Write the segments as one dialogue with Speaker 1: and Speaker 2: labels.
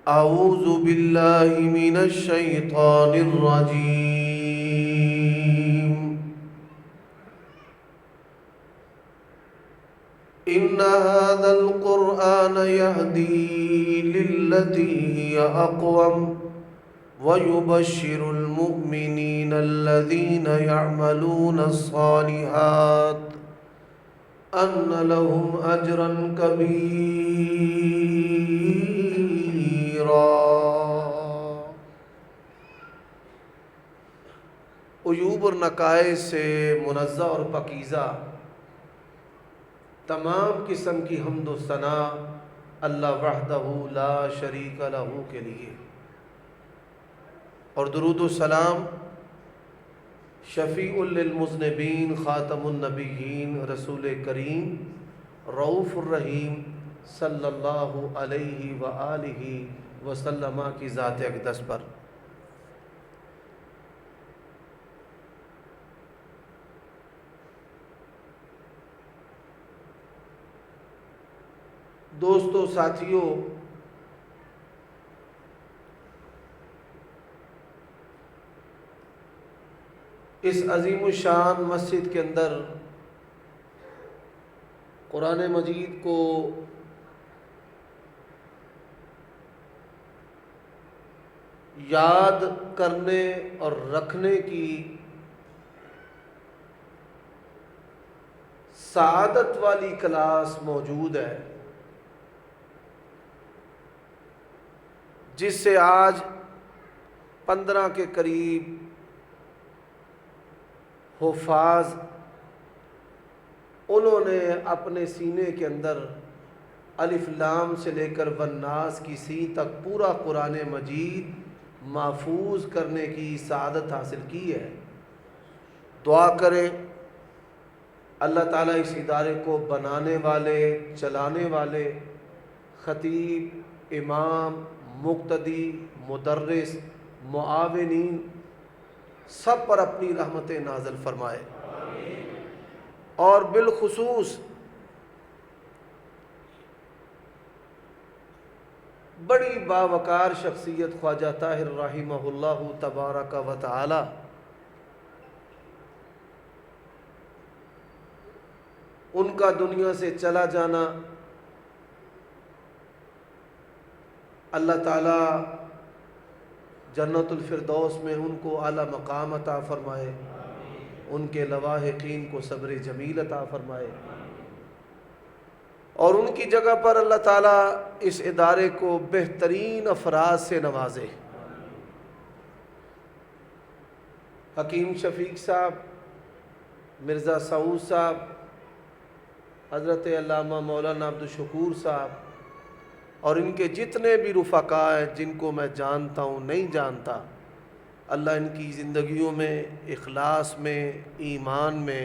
Speaker 1: أعوذ بالله من الشيطان الرجيم. إن هذا القرآن يهدي للتي هي أقوم ويبشر المؤمنين الذين يعملون الصالحات أن لهم أجرا كبيرا. عیوب اور نقائص سے منزہ اور پاکیزہ تمام قسم کی حمد و ثنا اللہ وحدہ لا شریک لہ کے لیے، اور درود و سلام شفیع للمذنبین خاتم النبیین رسول کریم رؤوف الرحیم صلی اللہ علیہ وآلہ وسلم کی ذات اقدس پر۔ دوستو، ساتھیو، اس عظیم الشان مسجد کے اندر قرآن مجید کو یاد کرنے اور رکھنے کی سعادت والی کلاس موجود ہے، جس سے آج 15 کے قریب حفاظ انہوں نے اپنے سینے کے اندر الف لام سے لے کر والناس کی سی تک پورا قرآن مجید محفوظ کرنے کی سعادت حاصل کی ہے۔ دعا کریں اللہ تعالیٰ اس ادارے کو بنانے والے، چلانے والے، خطیب، امام، مقتدی، مدرس، معاونین سب پر اپنی رحمتیں نازل فرمائے، اور بالخصوص بڑی باوقار شخصیت خواجہ طاہر رحمہ اللہ تبارک و تعالی ان کا دنیا سے چلا جانا اللہ تعالیٰ جنت الفردوس میں ان کو اعلیٰ مقام عطا فرمائے، ان کے لواحقین کو صبر جمیل عطا فرمائے، اور ان کی جگہ پر اللہ تعالیٰ اس ادارے کو بہترین افراد سے نوازے۔ حکیم شفیق صاحب، مرزا سعود صاحب، حضرت علامہ مولانا عبدالشکور صاحب، اور ان کے جتنے بھی رفقاء ہیں جن کو میں جانتا ہوں، نہیں جانتا، اللہ ان کی زندگیوں میں، اخلاص میں، ایمان میں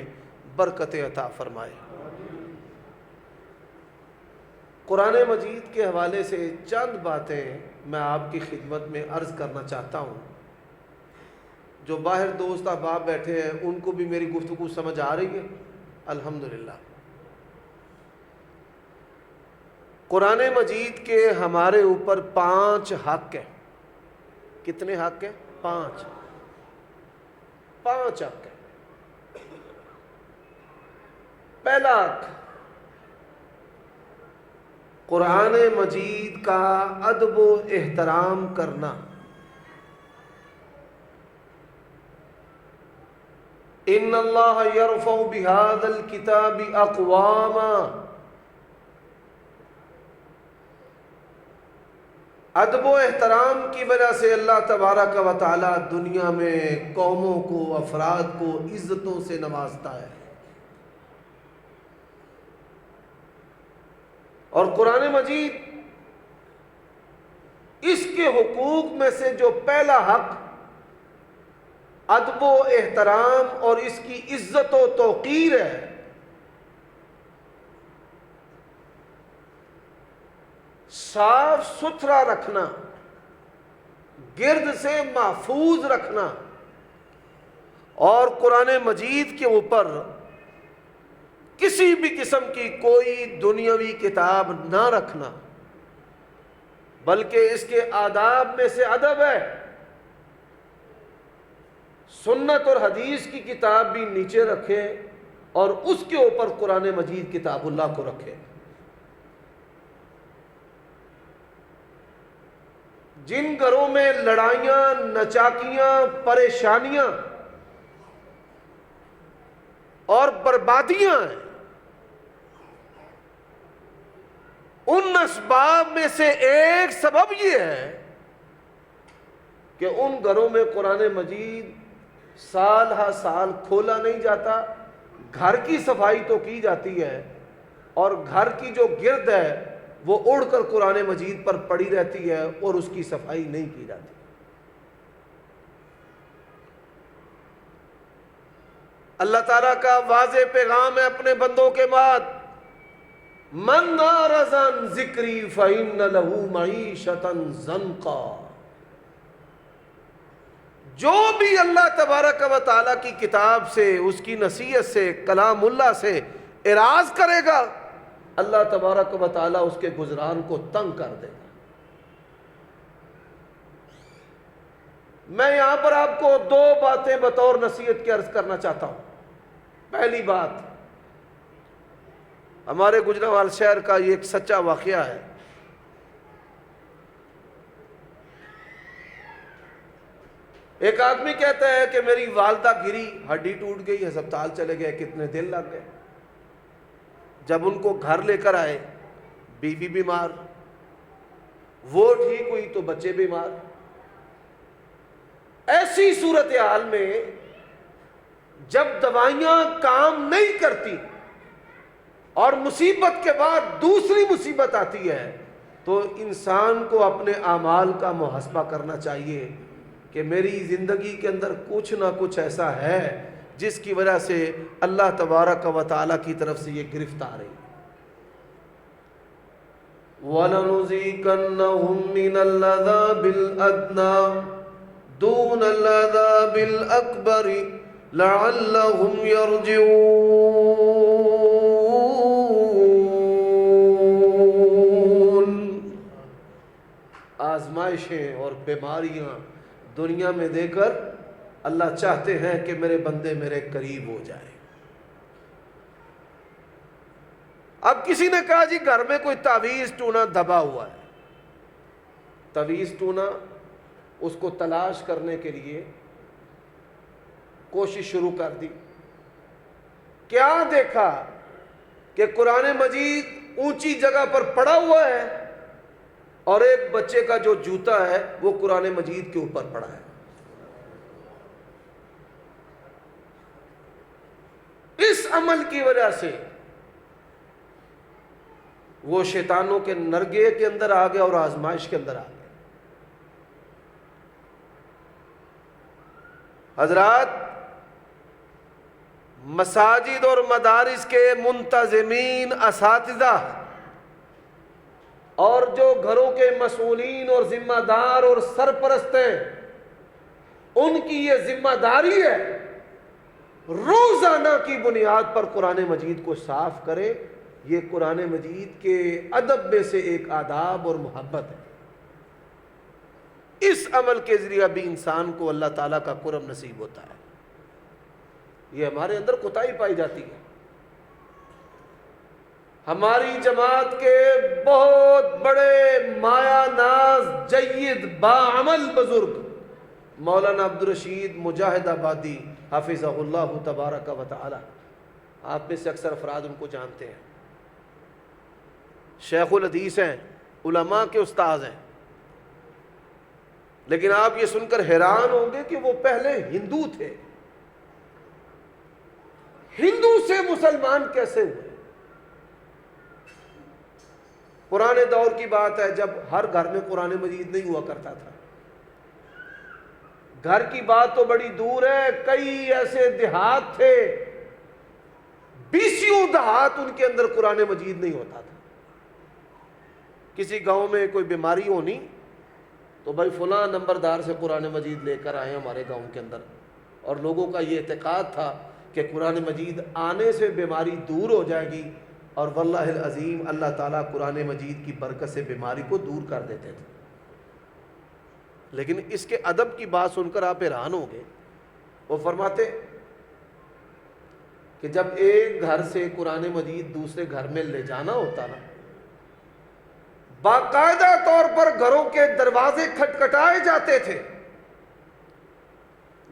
Speaker 1: برکت عطا فرمائے۔ قرآن مجید کے حوالے سے چند باتیں میں آپ کی خدمت میں عرض کرنا چاہتا ہوں۔ جو باہر دوست احباب بیٹھے ہیں ان کو بھی میری گفتگو سمجھ آ رہی ہے؟ الحمدللہ۔ قرآن مجید کے ہمارے اوپر 5 حق ہیں۔ کتنے حق ہیں؟ 5 حق ہیں۔ پہلا حق، قرآن مجید کا ادب و احترام کرنا۔ ان اللہ یرفع بہذا الکتاب اقواما، ادب و احترام کی وجہ سے اللہ تبارک و تعالی دنیا میں قوموں کو، افراد کو عزتوں سے نوازتا ہے، اور قرآن مجید اس کے حقوق میں سے جو پہلا حق ادب و احترام اور اس کی عزت و توقیر ہے، صاف ستھرا رکھنا، گرد سے محفوظ رکھنا، اور قرآن مجید کے اوپر کسی بھی قسم کی کوئی دنیاوی کتاب نہ رکھنا، بلکہ اس کے آداب میں سے ادب ہے۔ سنت اور حدیث کی کتاب بھی نیچے رکھے اور اس کے اوپر قرآن مجید کتاب اللہ کو رکھے۔ جن گھروں میں لڑائیاں، نچاکیاں، پریشانیاں اور بربادیاں ہیں، ان اسباب میں سے ایک سبب یہ ہے کہ ان گھروں میں قرآن مجید سال ہر سال کھولا نہیں جاتا۔ گھر کی صفائی تو کی جاتی ہے اور گھر کی جو گرد ہے وہ اڑ کر قرآن مجید پر پڑی رہتی ہے اور اس کی صفائی نہیں کی جاتی۔ اللہ تعالیٰ کا واضح پیغام ہے اپنے بندوں کے بعد، من اعرض عن ذکری فإن له معیشۃ ضنکا۔ جو بھی اللہ تبارک و تعالیٰ کی کتاب سے، اس کی نصیحت سے، کلام اللہ سے اعراض کرے گا، اللہ تبارک و تعالیٰ اس کے گزران کو تنگ کر دے گا۔ میں یہاں پر آپ کو دو باتیں بطور نصیحت کی عرض کرنا چاہتا ہوں۔ پہلی بات، ہمارے گجرانوال شہر کا یہ ایک سچا واقعہ ہے۔ ایک آدمی کہتا ہے کہ میری والدہ گری، ہڈی ٹوٹ گئی، ہسپتال چلے گئے، کتنے دن لگ گئے۔ جب ان کو گھر لے کر آئے، بیوی بیمار، وہ ٹھیک ہوئی تو بچے بیمار۔ ایسی صورتحال میں جب دوائیاں کام نہیں کرتی اور مصیبت کے بعد دوسری مصیبت آتی ہے، تو انسان کو اپنے اعمال کا محاسبہ کرنا چاہیے کہ میری زندگی کے اندر کچھ نہ کچھ ایسا ہے جس کی وجہ سے اللہ تبارک و تعالیٰ کی طرف سے یہ گرفت آ رہی۔ وَلَنُذِيقَنَّهُم مِّنَ الْعَذَابِ الْأَدْنَىٰ دُونَ الْعَذَابِ الْأَكْبَرِ لَعَلَّهُمْ يَرْجِعُونَ۔ آزمائشیں اور بیماریاں دنیا میں دے کر اللہ چاہتے ہیں کہ میرے بندے میرے قریب ہو جائیں۔ اب کسی نے کہا جی گھر میں کوئی تعویذ ٹونا دبا ہوا ہے، تعویذ ٹونا، اس کو تلاش کرنے کے لیے کوشش شروع کر دی۔ کیا دیکھا کہ قرآن مجید اونچی جگہ پر پڑا ہوا ہے اور ایک بچے کا جو جوتا ہے وہ قرآن مجید کے اوپر پڑا ہے۔ اس عمل کی وجہ سے وہ شیطانوں کے نرگے کے اندر آ گیا اور آزمائش کے اندر آ گیا۔ حضرات، مساجد اور مدارس کے منتظمین، اساتذہ اور جو گھروں کے مسئولین اور ذمہ دار اور سرپرست ہیں، ان کی یہ ذمہ داری ہے روزانہ کی بنیاد پر قرآن مجید کو صاف کرے۔ یہ قرآن مجید کے ادب میں سے ایک آداب اور محبت ہے۔ اس عمل کے ذریعے بھی انسان کو اللہ تعالیٰ کا قرب نصیب ہوتا ہے۔ یہ ہمارے اندر کوتاہی پائی جاتی ہے۔ ہماری جماعت کے بہت بڑے مایا ناز، جید، باعمل بزرگ مولانا عبدالرشید مجاہد آبادی حافظہ اللہ تبارک و تعالی، آپ میں سے اکثر افراد ان کو جانتے ہیں، شیخ الحدیث ہیں، علماء کے استاذ ہیں، لیکن آپ یہ سن کر حیران ہوں گے کہ وہ پہلے ہندو تھے۔ ہندو سے مسلمان کیسے ہوئے؟ پرانے دور کی بات ہے جب ہر گھر میں قرآن مجید نہیں ہوا کرتا تھا۔ گھر کی بات تو بڑی دور ہے، کئی ایسے دیہات تھے، 20 دیہات ان کے اندر قرآن مجید نہیں ہوتا تھا۔ کسی گاؤں میں کوئی بیماری ہونی تو بھائی فلاں نمبردار سے قرآن مجید لے کر آئے ہمارے گاؤں کے اندر، اور لوگوں کا یہ اعتقاد تھا کہ قرآن مجید آنے سے بیماری دور ہو جائے گی، اور واللہ العظیم اللہ تعالیٰ قرآن مجید کی برکت سے بیماری کو دور کر دیتے تھے۔ لیکن اس کے ادب کی بات سن کر آپ حیران ہوں گے. وہ فرماتے کہ جب ایک گھر سے قرآن مجید دوسرے گھر میں لے جانا ہوتا نا، باقاعدہ طور پر گھروں کے دروازے کھٹکھٹائے جاتے تھے.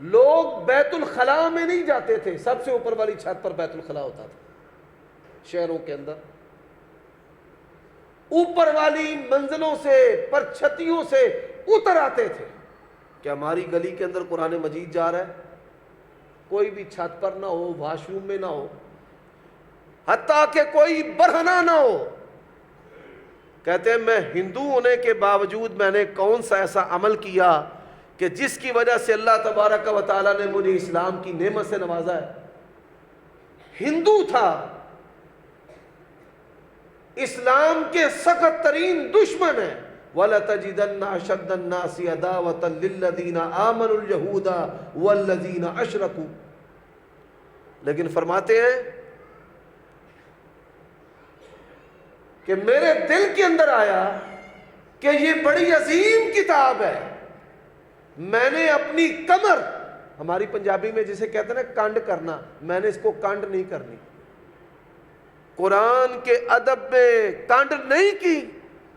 Speaker 1: لوگ بیت الخلاء میں نہیں جاتے تھے، سب سے اوپر والی چھت پر بیت الخلاء ہوتا تھا شہروں کے اندر. اوپر والی منزلوں سے پرچھتیوں سے اتر آتے تھے کہ ہماری گلی کے اندر قرآن مجید جا رہا ہے. کوئی بھی چھت پر نہ ہو، واش روم میں نہ ہو، حتیٰ کہ کوئی برہنہ نہ ہو. کہتے ہیں میں ہندو ہونے کے باوجود میں نے کون سا ایسا عمل کیا کہ جس کی وجہ سے اللہ تبارک و تعالیٰ نے مجھے اسلام کی نعمت سے نوازا ہے. ہندو تھا، اسلام کے سخت ترین دشمن ہے. وَلَتَجِدَنَّ أَشَدَّ النَّاسِ عَدَاوَةً لِلَّذِينَ آمَنُوا الْيَهُودَ وَالَّذِينَ أَشْرَكُوا. لیکن فرماتے ہیں کہ میرے دل کے اندر آیا کہ یہ بڑی عظیم کتاب ہے. میں نے اپنی کمر، ہماری پنجابی میں جسے کہتے ہیں نا کنڈ کرنا، میں نے اس کو کنڈ نہیں کرنی. قرآن کے ادب میں کنڈ نہیں کی.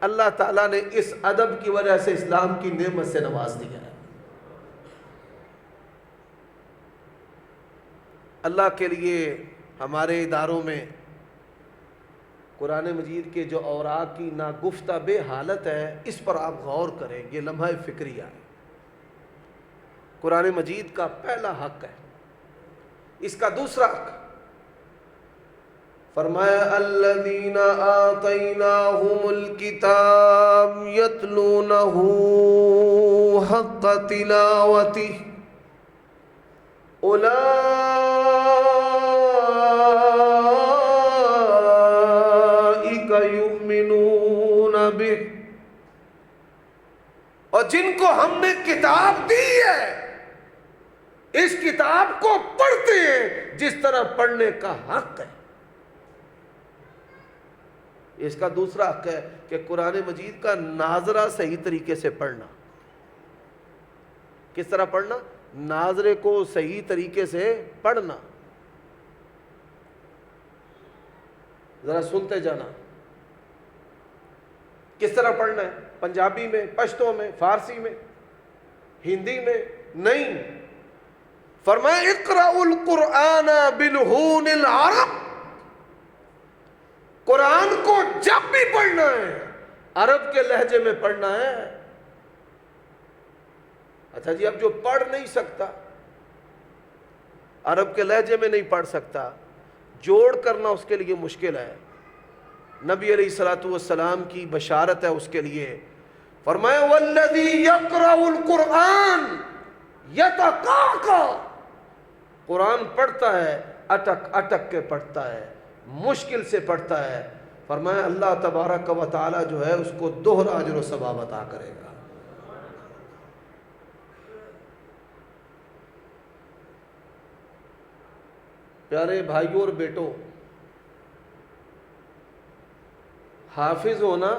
Speaker 1: اللہ تعالیٰ نے اس ادب کی وجہ سے اسلام کی نعمت سے نواز دیا ہے. اللہ کے لیے ہمارے اداروں میں قرآن مجید کے جو اوراق کی ناگفتہ بے حالت ہے، اس پر آپ غور کریں. یہ لمحہ فکریہ ہے. قرآن مجید کا پہلا حق ہے. اس کا دوسرا حق فرمایا الذین آتیناہم الکتاب یتلونہ حق تلاوتہ اولئک یؤمنون بہ. اور جن کو ہم نے کتاب دی ہے اس کتاب کو پڑھتے ہیں جس طرح پڑھنے کا حق ہے. اس کا دوسرا حق ہے کہ قرآن مجید کا ناظرہ صحیح طریقے سے پڑھنا. کس طرح پڑھنا؟ ناظرے کو صحیح طریقے سے پڑھنا. ذرا سنتے جانا. کس طرح پڑھنا ہے؟ پنجابی میں، پشتو میں، فارسی میں، ہندی میں نہیں. فرمایا اقرأوا القرآن بلحون العرب. قرآن کو جب بھی پڑھنا ہے عرب کے لہجے میں پڑھنا ہے. اچھا جی، اب جو پڑھ نہیں سکتا، عرب کے لہجے میں نہیں پڑھ سکتا، جوڑ کرنا اس کے لیے مشکل ہے. نبی علیہ الصلوۃ والسلام کی بشارت ہے اس کے لیے. فرمایا والذی یقرأ القرآن یتقعقع. قرآن پڑھتا ہے اٹک اٹک کے پڑھتا ہے، مشکل سے پڑھتا ہے. فرمایا اللہ تبارک و تعالی جو ہے اس کو دوہرا اجر و ثواب عطا کرے گا. پیارے بھائیوں اور بیٹوں، حافظ ہونا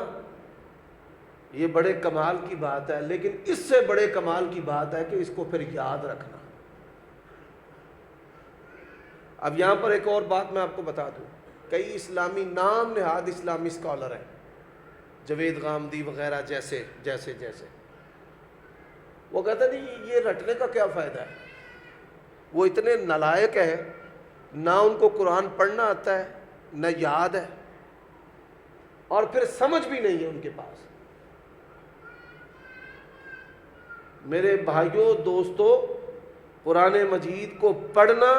Speaker 1: یہ بڑے کمال کی بات ہے، لیکن اس سے بڑے کمال کی بات ہے کہ اس کو پھر یاد رکھنا. اب یہاں پر ایک اور بات میں آپ کو بتا دوں. کئی اسلامی نام نہاد اسلامی اسکالر ہیں، جوید غامدی وغیرہ جیسے جیسے جیسے وہ کہتے ہیں یہ رٹنے کا کیا فائدہ ہے. وہ اتنے نالائق ہیں، نہ ان کو قرآن پڑھنا آتا ہے، نہ یاد ہے، اور پھر سمجھ بھی نہیں ہے ان کے پاس. میرے بھائیوں دوستو، قرآن مجید کو پڑھنا،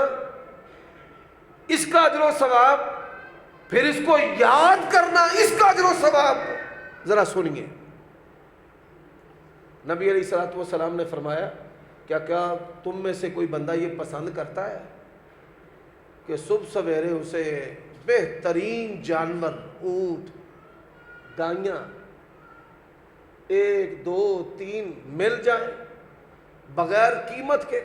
Speaker 1: اس کا اجر و ثواب، پھر اس کو یاد کرنا، اس کا اجر و ثواب. ذرا سنیے. نبی علیہ الصلوۃ والسلام نے فرمایا کیا تم میں سے کوئی بندہ یہ پسند کرتا ہے کہ صبح سویرے اسے بہترین جانور، اونٹ، گائیاں 1 2 3 مل جائیں بغیر قیمت کے؟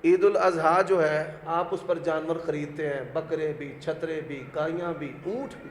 Speaker 1: عید الاضحیٰ جو ہے آپ اس پر جانور خریدتے ہیں، بکرے بھی، چھترے بھی، گائیاں بھی، اونٹ بھی.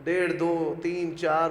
Speaker 1: 1.5, 2, 3, 4,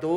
Speaker 1: 2,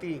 Speaker 1: 3।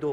Speaker 1: 2।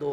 Speaker 1: 2।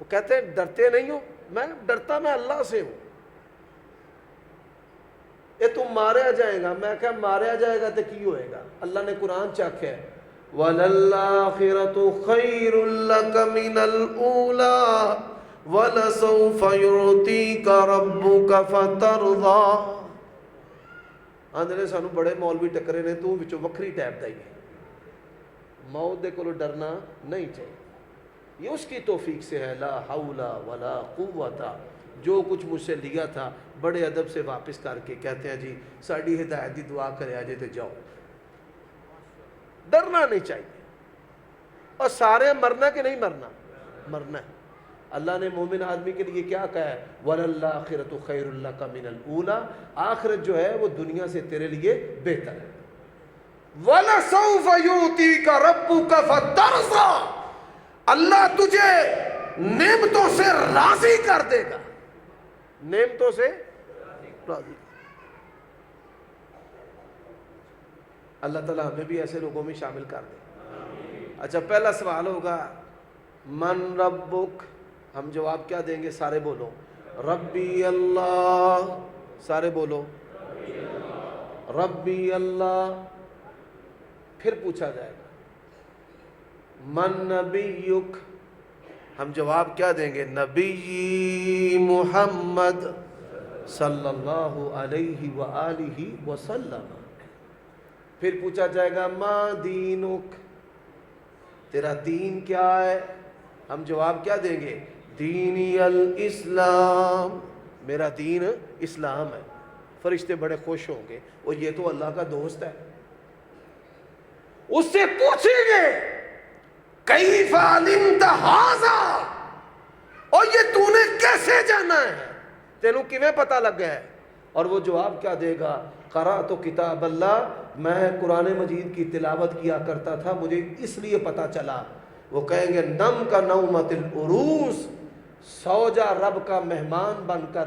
Speaker 1: وہ کہتے ہیں ڈرتے نہیں ہو؟ میں ڈرتا میں اللہ سے ہوں. یہ تم ماریا جائے گا. میں کہا ماریا جائے گا تو کی ہوئے گا؟ اللہ نے قرآن چاکھا ہے وَلَلْآخِرَةُ خَيْرٌ لَكَ مِنَ الْأُولَىٰ وَلَسَوْفَ يُعْطِيكَ رَبُّكَ فَتَرْضَىٰ. آندھے نے سانو بڑے مولوی ٹکرے نے, تو وچوں وکری ٹیپ دائی ہے. موت دے کولو ڈرنا نہیں چاہیے, یہ اس کی توفیق سے ہے. لا حول ولا قوت. جو کچھ مجھ سے لیا تھا بڑے ادب سے واپس کر کے کہتے ہیں جی ساڑی ہدایت دی دعا کرے آجے تے جاؤ. ڈرنا نہیں چاہیے. اور سارے مرنا کہ نہیں مرنا؟ مرنا ہے. اللہ نے مومن آدمی کے لیے کیا کہا ہے؟ وَلَلْآخِرَةُ خَيْرٌ لَكَ مِنَ الْأُولَىٰ. آخرت جو ہے وہ دنیا سے تیرے لیے بہتر ہے. وَلَسَوْفَ يُعْطِيكَ رَبُّكَ فَتَرْضَىٰ. اللہ تجھے نعمتوں سے راضی کر دے گا. نعمتوں سے راضی. اللہ تعالیٰ ہمیں بھی ایسے لوگوں میں شامل کر دے. اچھا, پہلا سوال ہوگا من ربک. ہم جواب کیا دیں گے؟ سارے بولو ربی اللہ. سارے بولو ربی اللہ. پھر پوچھا جائے گا من نبیک. ہم جواب کیا دیں گے؟ نبی محمد صلی اللہ علیہ وآلہ وسلم. پھر پوچھا جائے گا ما دینک. تیرا دین کیا ہے؟ ہم جواب کیا دیں گے؟ دینی الاسلام. میرا دین اسلام ہے. فرشتے بڑے خوش ہوں گے, اور یہ تو اللہ کا دوست ہے. اس سے پوچھیں گے کیف علمت ھذا, اور یہ تو نے کیسے جانا ہے؟ تینوں کیویں پتہ لگ گیا ہے؟ اور وہ جواب کیا دے گا؟ قرأت کتاب اللہ. میں قرآن مجید کی تلاوت کیا کرتا تھا, مجھے اس لیے پتہ چلا. وہ کہیں گے نم کا نومت العروس. سو جا رب کا مہمان بن کر.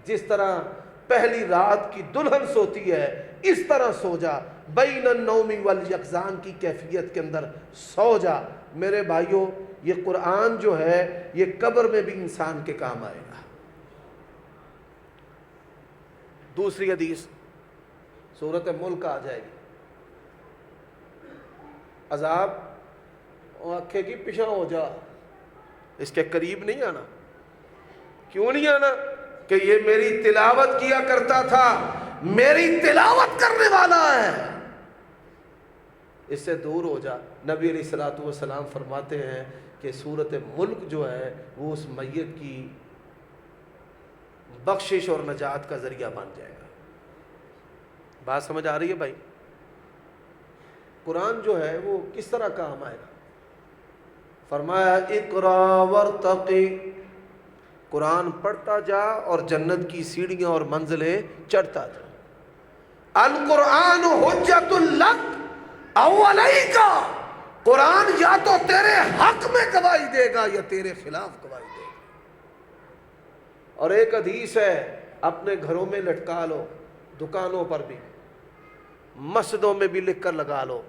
Speaker 1: جس طرح پہلی رات کی دلہن سوتی ہے اس طرح سو جا. بین النوم والیقظان کی کیفیت کے اندر سو جا. میرے بھائیوں, یہ قرآن جو ہے یہ قبر میں بھی انسان کے کام آئے گا. دوسری حدیث سورۃ ملک آ جائے گی. عذاب آنکھیں کی پیچھے ہو جا, اس کے قریب نہیں آنا. کیوں نہیں آنا؟ کہ یہ میری تلاوت کیا کرتا تھا, میری تلاوت کرنے والا ہے. اس سے دور ہو جا. نبی علیہ الصلوۃ والسلام فرماتے ہیں کہ سورۃ ملک جو ہے وہ اس میت کی بخشش اور نجات کا ذریعہ بن جائے گا. بات سمجھ آ رہی ہے بھائی؟ قرآن جو ہے وہ کس طرح کام آئے گا؟ فرمایا اقرا ورتقی. قرآن پڑھتا جا اور جنت کی سیڑھیاں اور منزلیں چڑھتا جا. القرآن حجت لک او علیک. قرآن یا تو تیرے حق میں گواہی دے گا یا تیرے خلاف گواہی دے گا. اور ایک حدیث ہے اپنے گھروں میں لٹکا لو, دکانوں پر بھی, مسجدوں میں بھی لکھ کر لگا لو.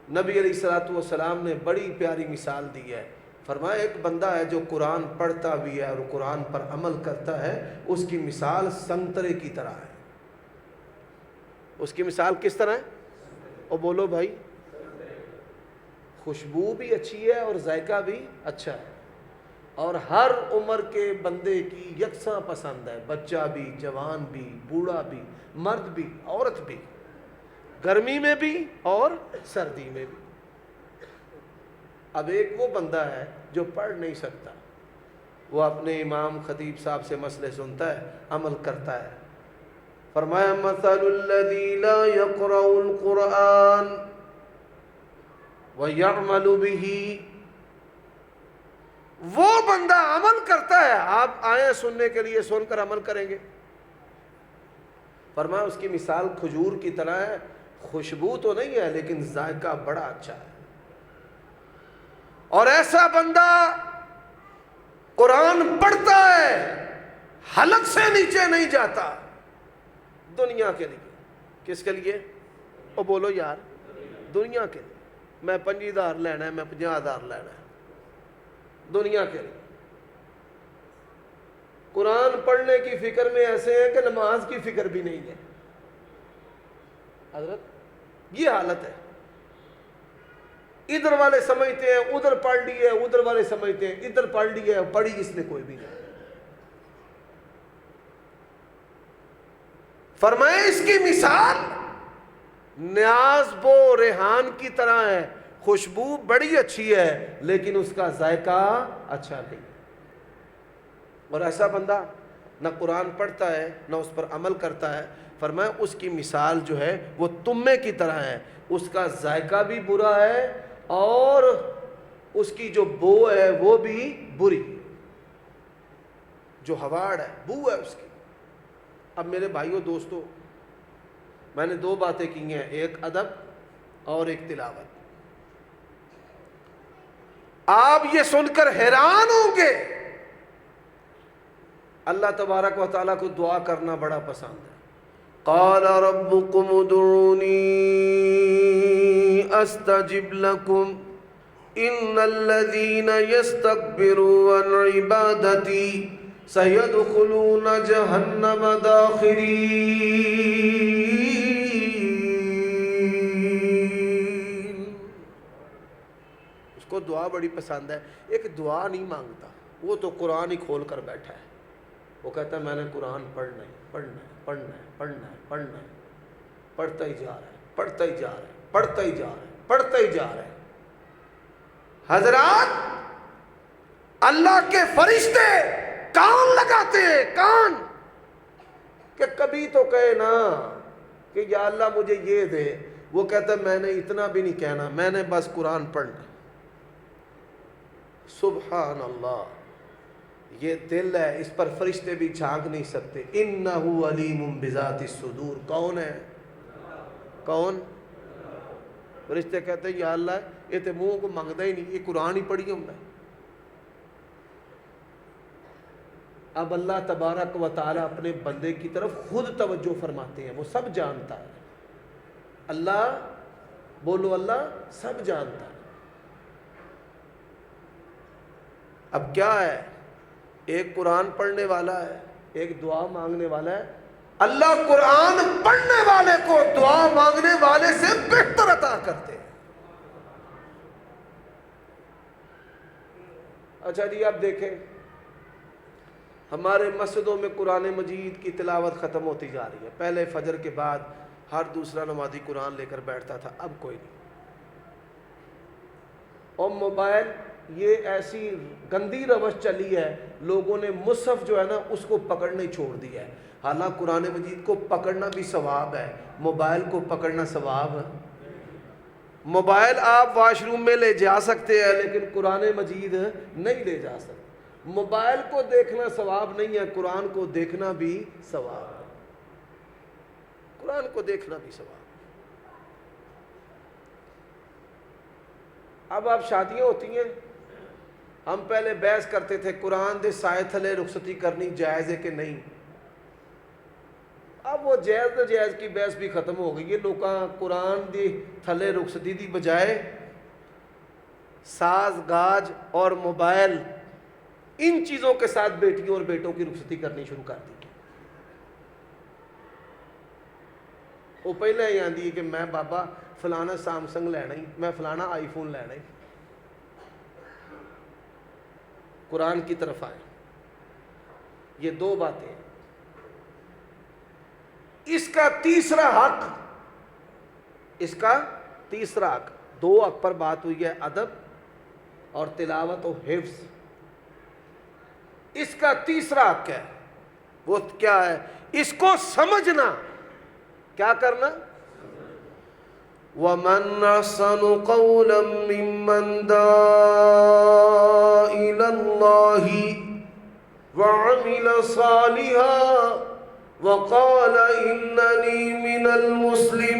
Speaker 1: نبی علیہ الصلوۃ والسلام نے بڑی پیاری مثال دی ہے. فرمایا ایک بندہ ہے جو قرآن پڑھتا بھی ہے اور قرآن پر عمل کرتا ہے, اس کی مثال سنترے کی طرح ہے. اس کی مثال کس طرح ہے؟ اور بولو بھائی. خوشبو بھی اچھی ہے اور ذائقہ بھی اچھا ہے, اور ہر عمر کے بندے کی یکساں پسند ہے. بچہ بھی, جوان بھی, بوڑھا بھی, مرد بھی, عورت بھی, گرمی میں بھی اور سردی میں بھی. اب ایک وہ بندہ ہے جو پڑھ نہیں سکتا, وہ اپنے امام خطیب صاحب سے مسئلے سنتا ہے, عمل کرتا ہے. فرمایا مثل الذی لا یقرأ القرآن ویعمل بہ. وہ بندہ عمل کرتا ہے, آپ آئیں سننے کے لیے, سن کر عمل کریں گے. فرمایا اس کی مثال کھجور کی طرح ہے, خوشبو تو نہیں ہے لیکن ذائقہ بڑا اچھا ہے. اور ایسا بندہ قرآن پڑھتا ہے, حلق سے نیچے نہیں جاتا. دنیا کے لیے. کس کے لیے؟ او بولو یار, دنیا کے لیے. میں 50,000 لینا ہے, میں 50,000 لینا ہے. دنیا کے لیے۔ قرآن پڑھنے کی فکر میں ایسے ہیں کہ نماز کی فکر بھی نہیں ہے۔ حضرت یہ حالت ہے، ادھر والے سمجھتے ہیں ادھر پڑھ لی ہے، ادھر والے سمجھتے ہیں ادھر پڑھ لی ہے، پڑھی اس نے کوئی بھی نہیں۔ فرمائے اس کی مثال نیاز بو ریحان کی طرح ہے، خوشبو بڑی اچھی ہے لیکن اس کا ذائقہ اچھا نہیں۔ اور ایسا بندہ نہ قرآن پڑھتا ہے نہ اس پر عمل کرتا ہے، فرمایا اس کی مثال جو ہے وہ تمے کی طرح ہے، اس کا ذائقہ بھی برا ہے اور اس کی جو بو ہے وہ بھی بری، جو ہواڑ ہے بو ہے اس کی۔ اب میرے بھائیوں دوستو، میں نے دو باتیں کی ہیں، ایک ادب اور ایک تلاوت۔ آپ یہ سن کر حیران ہوں گے، اللہ تبارک و تعالیٰ کو دعا کرنا بڑا پسند ہے۔ قال ربكم ادعوني استجب لكم ان الذين يستكبرون عن عبادتي سيدخلون جهنم داخرين۔ اس کو دعا بڑی پسند ہے، ایک دعا نہیں مانگتا، وہ تو قرآن ہی کھول کر بیٹھا ہے، وہ کہتا ہے میں نے قرآن پڑھنا ہے پڑھنا ہے پڑھنا ہے پڑھنا ہے پڑھنا ہے، پڑھتا ہی جا رہا ہے پڑھتا ہی جا رہا ہے پڑھتا ہی جا رہا ہے پڑھتا ہی جا رہا ہے۔ حضرات اللہ کے فرشتے کان لگاتے ہیں، کان، کہ کبھی تو کہے نا کہ یا اللہ مجھے یہ دے، وہ کہتا ہے میں نے اتنا بھی نہیں کہنا، میں نے بس قرآن پڑھنا۔ سبحان اللہ، یہ دل ہے، اس پر فرشتے بھی جھانک نہیں سکتے۔ انہ علیم بذات الصدور، کون ہے؟ کون؟ فرشتے کہتے ہیں یا اللہ یہ تے منہ کو منگتا ہی نہیں، یہ قرآن ہی پڑھی ہوں میں۔ اب اللہ تبارک و تعالیٰ اپنے بندے کی طرف خود توجہ فرماتے ہیں، وہ سب جانتا ہے۔ اللہ، بولو اللہ سب جانتا ہے۔ اب کیا ہے، ایک قرآن پڑھنے والا ہے، ایک دعا مانگنے والا ہے۔ اللہ قرآن پڑھنے والے کو دعا مانگنے والے سے بہتر عطا کرتے ہیں۔ اچھا جی، اب دیکھیں ہمارے مسجدوں میں قرآن مجید کی تلاوت ختم ہوتی جا رہی ہے۔ پہلے فجر کے بعد ہر دوسرا نمازی قرآن لے کر بیٹھتا تھا، اب کوئی نہیں۔ اور موبائل، یہ ایسی گندی روش چلی ہے، لوگوں نے مصحف جو ہے نا اس کو پکڑنا ہی چھوڑ دیا ہے۔ حالانکہ قرآن مجید کو پکڑنا بھی ثواب ہے، موبائل کو پکڑنا ثواب ہے۔ موبائل آپ واش روم میں لے جا سکتے ہیں لیکن قرآن مجید نہیں لے جا سکتے۔ موبائل کو دیکھنا ثواب نہیں ہے، قرآن کو دیکھنا بھی ثواب ہے۔ قرآن کو دیکھنا بھی ثواب ہے۔ اب آپ شادیاں ہوتی ہیں، ہم پہلے بحث کرتے تھے قرآن دے سائے تھلے رخصتی کرنی جائز ہے کہ نہیں۔ اب وہ جائز ناجائز کی بحث بھی ختم ہو گئی ہے۔ لوکاں قرآن دی تھلے رخصتی دی بجائے ساز گاج اور موبائل، ان چیزوں کے ساتھ بیٹیوں اور بیٹوں کی رخصتی کرنی شروع کر دی۔ وہ پہلے ہی آندی ہے کہ میں بابا فلانا سامسنگ لینا ہی، میں فلانا آئی فون لینا ہی۔ قرآن کی طرف آئے، یہ دو باتیں ہیں۔ اس کا تیسرا حق، اس کا تیسرا حق، دو حق پر بات ہوئی ہے، ادب اور تلاوت و حفظ۔ اس کا تیسرا حق ہے، وہ کیا ہے؟ اس کو سمجھنا۔ کیا کرنا؟ وَمَنْ أَحْسَنُ قَوْلًا مِّمَّنْ دَعَا إِلَى اللَّهِ وَعَمِلَ صَالِحًا وَقَالَ إِنَّنِي مِنَ الْمُسْلِمِينَ۔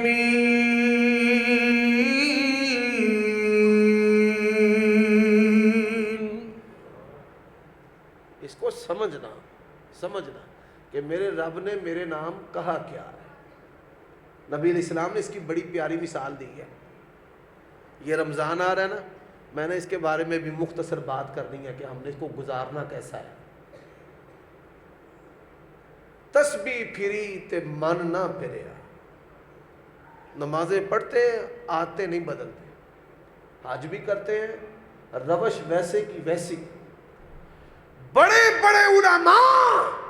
Speaker 1: اس کو سمجھنا کہ میرے رب نے میرے نام کہا کیا ہے۔ نبی علیہ السلام نے اس کی بڑی پیاری مثال دی ہے۔ یہ رمضان آ رہا ہے نا، میں نے اس کے بارے میں بھی مختصر بات کرنی ہے کہ ہم نے اس کو گزارنا کیسا ہے. تسبیح پھری تے من نہ پھریا. نمازیں پڑھتے ہیں عادتیں نہیں بدلتے, حج بھی کرتے ہیں روش ویسے کی ویسی. بڑے بڑے علماء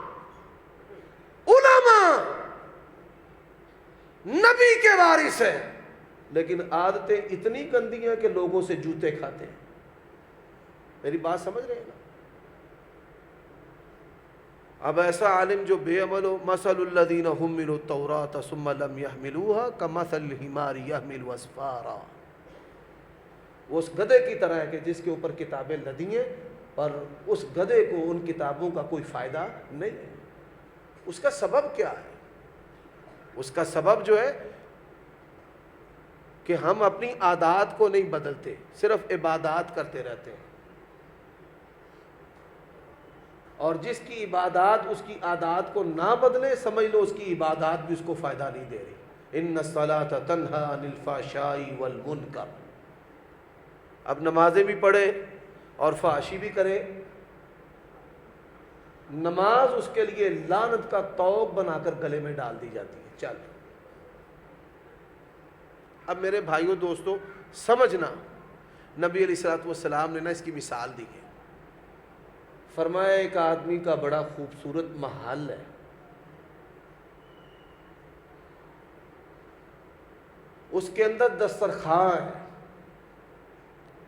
Speaker 1: نبی کے وارث ہیں, لیکن عادتیں اتنی گندی ہیں کہ لوگوں سے جوتے کھاتے ہیں. میری بات سمجھ رہے ہیں نا؟ اب ایسا عالم جو بے عمل ہو, مثل الذین حملوا التوراۃ ثم لم يحملوها کمثل الحمار يحمل اسفارا. وہ اس گدھے کی طرح ہے کہ جس کے اوپر کتابیں لدی ہیں پر اس گدھے کو ان کتابوں کا کوئی فائدہ نہیں ہے. اس کا سبب کیا ہے؟ اس کا سبب جو ہے کہ ہم اپنی عادات کو نہیں بدلتے, صرف عبادات کرتے رہتے ہیں. اور جس کی عبادات اس کی عادات کو نہ بدلے, سمجھ لو اس کی عبادات بھی اس کو فائدہ نہیں دے رہی. ان الصلاۃ تنہی عن الفحشاء والمنکر. اب نمازیں بھی پڑھے اور فحاشی بھی کرے, نماز اس کے لیے لعنت کا طوق بنا کر گلے میں ڈال دی جاتی ہے. چل اب میرے بھائیوں دوستوں سمجھنا, نبی علیہ الصلوۃ والسلام نے اس کی مثال دی ہے. فرمایا ایک آدمی کا بڑا خوبصورت محل ہے, اس کے اندر دسترخوان ہے.